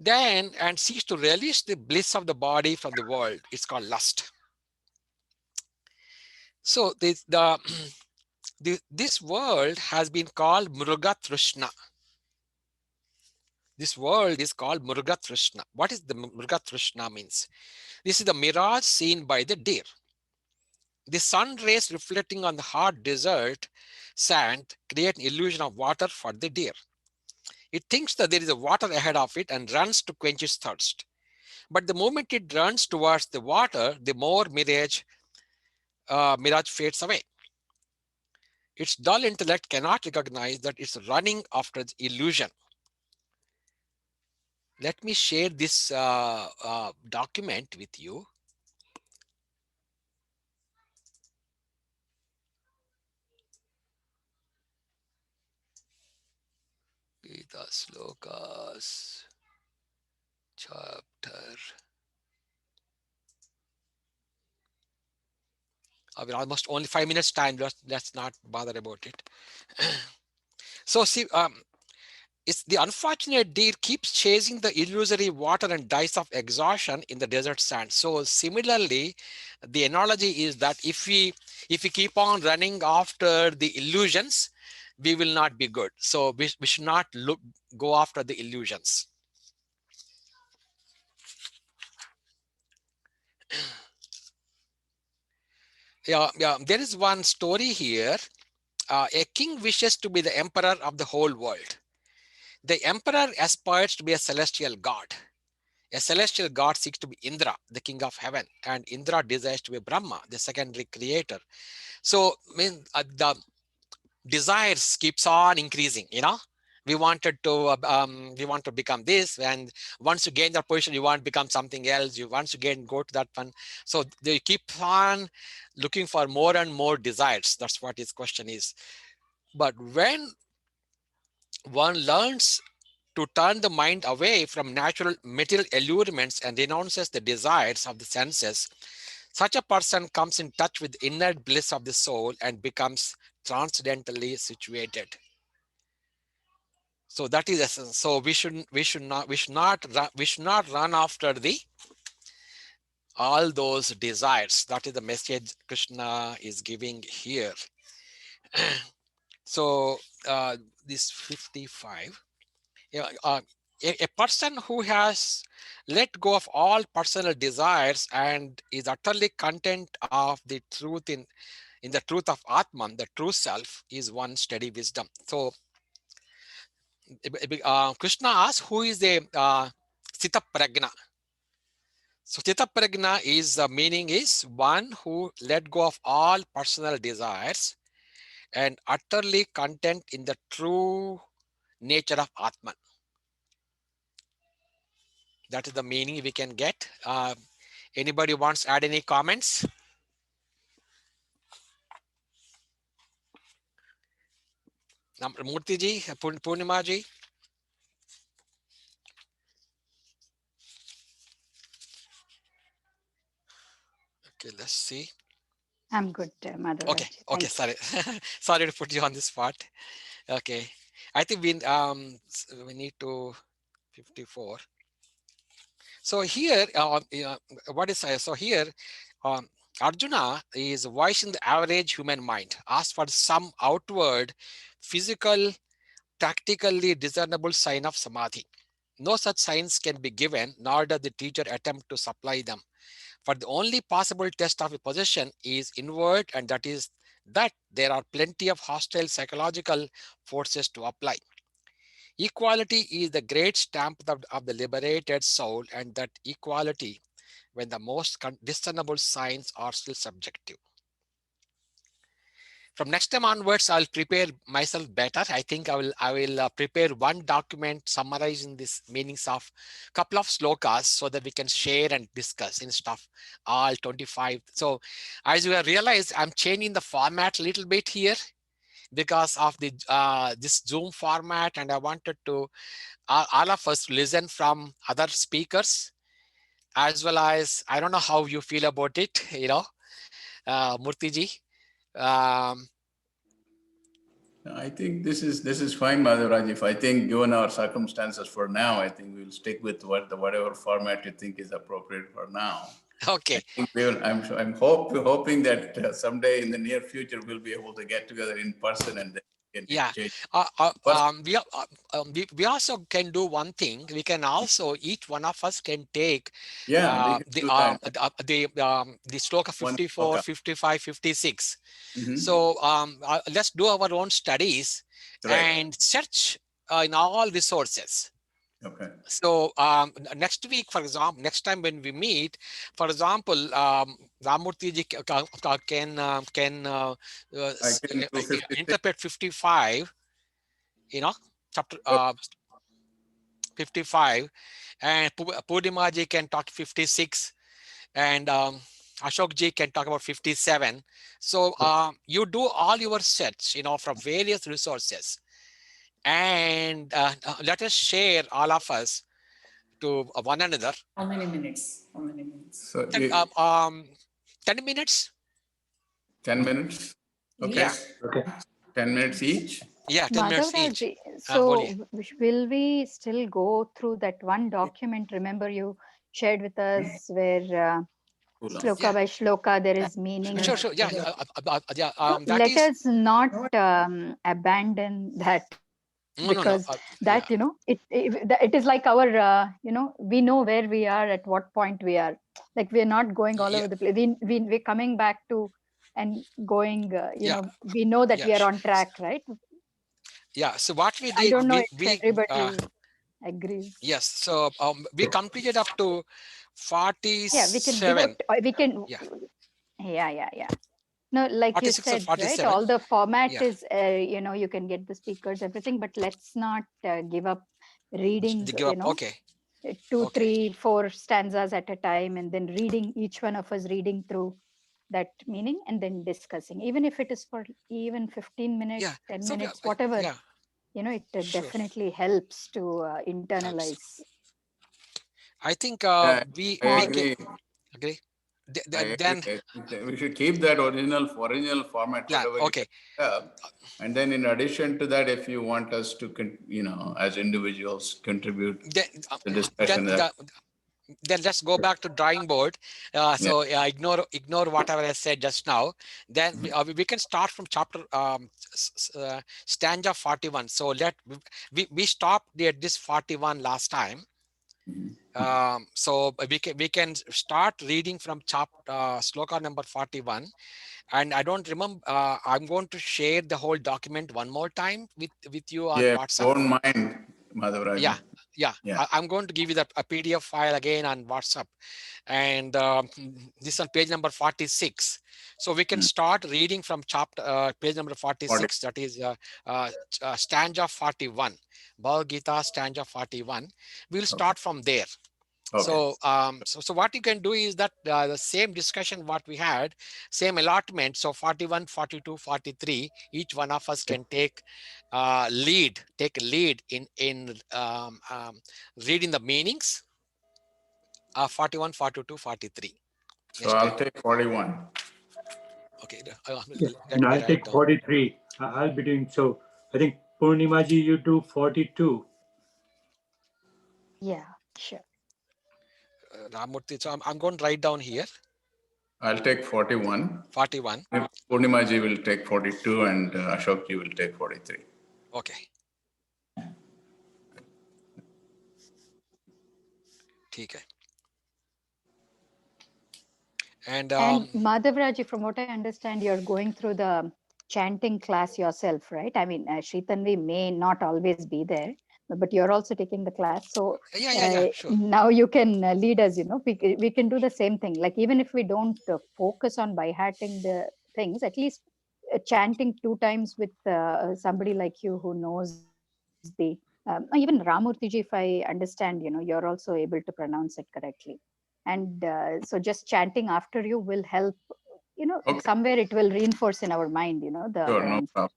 Speaker 5: then and seeks to release the bliss of the body from the world. It's called lust. So this world has been called Mruga Trishna. This world is called Mruga Trishna. What is the Mruga Trishna means? This is the mirage seen by the deer. The sun rays reflecting on the hard desert sand create an illusion of water for the deer. It thinks that there is a water ahead of it and runs to quench its thirst. But the moment it runs towards the water, the more mirage fades away. Its dull intellect cannot recognize that it's running after the illusion. Let me share this document with you. Gita Slokas, chapter. I mean, almost only 5 minutes time. Let's not bother about it. So see, it's the unfortunate deer keeps chasing the illusory water and dies of exhaustion in the desert sand. So similarly, the analogy is that if we keep on running after the illusions, we will not be good. So we should not go after the illusions. Yeah, there is one story here. A king wishes to be the emperor of the whole world. The emperor aspires to be a celestial god. A celestial god seeks to be Indra, the king of heaven, and Indra desires to be Brahma, the secondary creator. So, the desires keeps on increasing. We want to become this, and once you gain that position, you want to become something else. You once you go to that one. So they keep on looking for more and more desires. That's what his question is. But when one learns to turn the mind away from natural material allurements and renounces the desires of the senses, such a person comes in touch with the inner bliss of the soul and becomes transcendentally situated. So that is essence. So we should not run after all those desires. That is the message Krishna is giving here. So this 55. A person who has let go of all personal desires and is utterly content of the truth in the truth of Atman, the true self, is one steady wisdom. So Krishna asks, who is a Sthita Prajna? So Sthita Prajna is meaning is one who let go of all personal desires and utterly content in the true nature of Atman. That is the meaning we can get. Anybody wants to add any comments? Murthy ji, Purnima ji. Okay, let's see.
Speaker 11: I'm good, Madhav.
Speaker 5: Okay, sorry. Sorry to put you on this spot. Okay. I think we need to 54. So here, what is so here? Arjuna is voicing the average human mind, asks for some outward, physical, practically discernible sign of samadhi. No such signs can be given, nor does the teacher attempt to supply them. but the only possible test of a possession is inward, and that is that there are plenty of hostile psychological forces to apply. Equality is the great stamp of the liberated soul, and that equality, when the most discernible signs are still subjective. From next time onwards, I'll prepare myself better. I think I will prepare one document summarizing this meanings of couple of slokas so that we can share and discuss instead of all 25. So as you have realized, I'm changing the format a little bit here because of the this Zoom format, and I wanted to all of us listen from other speakers, as well as I don't know how you feel about it, Murthy ji. Um,
Speaker 4: I think this is fine, Madhavraj. If I think given our circumstances for now, I think we'll stick with whatever format you think is appropriate for now.
Speaker 5: Okay.
Speaker 4: I think I'm hoping that someday in the near future we'll be able to get together in person and then we can
Speaker 5: Yeah.
Speaker 4: exchange.
Speaker 5: We also can do one thing. We can also, each one of us can take
Speaker 4: Yeah, we can do that.
Speaker 5: the sloka
Speaker 4: One
Speaker 5: 54,
Speaker 4: sloka.
Speaker 5: 55, 56.
Speaker 4: Mhm.
Speaker 5: So let's do our own studies
Speaker 4: Right.
Speaker 5: and search in all resources.
Speaker 4: Okay.
Speaker 5: So next week, for example, next time when we meet, for example, Ramurthy ji can
Speaker 4: I can do 56.
Speaker 5: interpret 55, chapter 55, and Purnima ji can talk 56, and Ashok ji can talk about 57. So you do all your search, from various resources, and let us share, all of us, to one another.
Speaker 12: How many minutes? How many minutes?
Speaker 4: So
Speaker 5: 10 minutes.
Speaker 4: 10 minutes. Okay.
Speaker 5: Yeah.
Speaker 4: Okay. 10 minutes each.
Speaker 5: Yeah, 10 minutes each.
Speaker 11: Madhavraj, so will we still go through that one document? Remember you shared with us where shloka by shloka there is meaning.
Speaker 5: Sure. Yeah.
Speaker 11: Let us not abandon that, because that it is like our we know where we are, at what point we are. Like we're not going all over the place. We're coming back to and going. We know that we are on track, right?
Speaker 5: Yeah. So what we did,
Speaker 11: I don't know if everybody agrees.
Speaker 5: Yes. So we completed up to 47.
Speaker 11: Yeah, we can give it. We can. Yeah. No, like you said, right? All the format is, you can get the speakers, everything, but let's not give up reading,
Speaker 5: Okay.
Speaker 11: 2, 3, 4 stanzas at a time, and then reading, each one of us reading through that meaning and then discussing, even if it is for even 15 minutes, 10 minutes, whatever, it definitely helps to internalize.
Speaker 5: I think we
Speaker 4: agree.
Speaker 5: Agree.
Speaker 4: Then we should keep that original format, whatever you have. And then in addition to that, if you want us to, as individuals contribute to the discussion.
Speaker 5: Then let's go back to drawing board. So ignore whatever I said just now. Then we can start from chapter stanza 41. So we stopped at this 41 last time. So we can start reading from chapter sloka number 41, and I don't remember. I'm going to share the whole document one more time with you on WhatsApp.
Speaker 4: Don't mind, Madhavraj.
Speaker 5: Yeah. I'm going to give you a PDF file again on WhatsApp, and this on page number 46. So we can start reading from chapter page number 46. That is stanza 41. Bhagavad Gita stanza 41. We'll start from there. Okay. So what you can do is that the same discussion what we had, same allotment. So 41, 42, 43, each one of us can take lead in reading the meanings of 41, 42, 43.
Speaker 4: So I'll take 41.
Speaker 5: Okay.
Speaker 2: And I'll take 43. I'll be doing so. I think Purnima ji, you do 42.
Speaker 11: Yeah, sure.
Speaker 5: Ramurthy, so I'm going to write down here.
Speaker 4: I'll take 41.
Speaker 5: 41.
Speaker 4: Purnima ji will take 42 and Ashok ji will take 43.
Speaker 5: Okay. ठीक है. And
Speaker 11: Madhavraji, from what I understand, you're going through the chanting class yourself, right? I mean, Shritanvi may not always be there, but you're also taking the class. So
Speaker 5: sure.
Speaker 11: Now you can lead us, we can do the same thing. Like, even if we don't focus on by-hearting the things, at least chanting 2 times with somebody like you who knows the, even Ramurtiji, if I understand, you're also able to pronounce it correctly. And so just chanting after you will help,
Speaker 4: Okay.
Speaker 11: somewhere it will reinforce in our mind,
Speaker 4: Sure, no problem.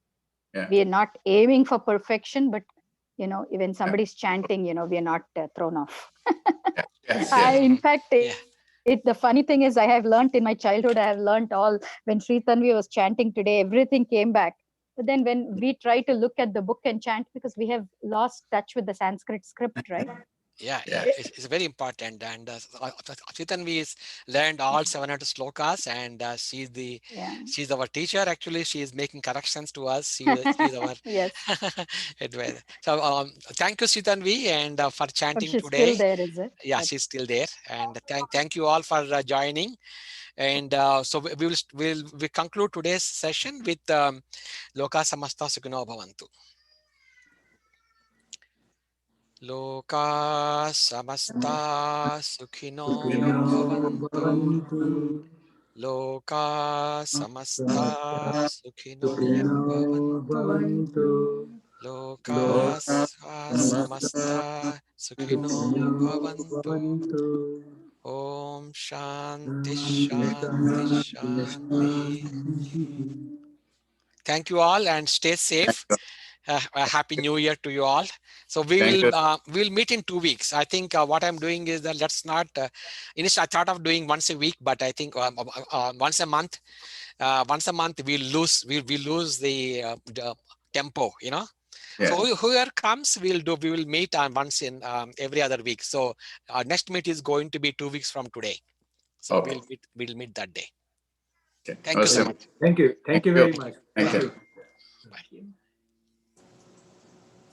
Speaker 4: Yeah.
Speaker 11: we are not aiming for perfection, but when somebody's chanting, we are not thrown off.
Speaker 4: Yes.
Speaker 11: In fact, the funny thing is, I have learned in my childhood, I have learned all, when Sri Tanvi was chanting today, everything came back. But then when we try to look at the book and chant, because we have lost touch with the Sanskrit script, right?
Speaker 5: Yeah, it's very important. And Chitanvi has learned all 700 slokas, and she's our teacher. Actually, she is making corrections to us. She's our advisor. So thank you, Chitanvi, and for chanting
Speaker 11: she's
Speaker 5: today.
Speaker 11: Still there, is it?
Speaker 5: Yeah, she's still there. And thank you all for joining. And so we conclude today's session with Loka Samasta Sukhino Bhavantu. Loka samasta sukhino bhavantu. Loka samasta sukhino bhavantu. Loka samasta sukhino bhavantu. Om Shanti Shanti Shanti. Thank you all and stay safe. A happy new year to you all. So we'll meet in 2 weeks. I think what I'm doing is that let's not initially I thought of doing once a week, but I think once a month we'll lose the tempo, So whoever comes, we will meet once in every other week. So our next meet is going to be 2 weeks from today. So we'll meet that day.
Speaker 4: Okay.
Speaker 5: Thank you so much.
Speaker 2: Thank you very much.
Speaker 4: Thank you.
Speaker 5: Bye.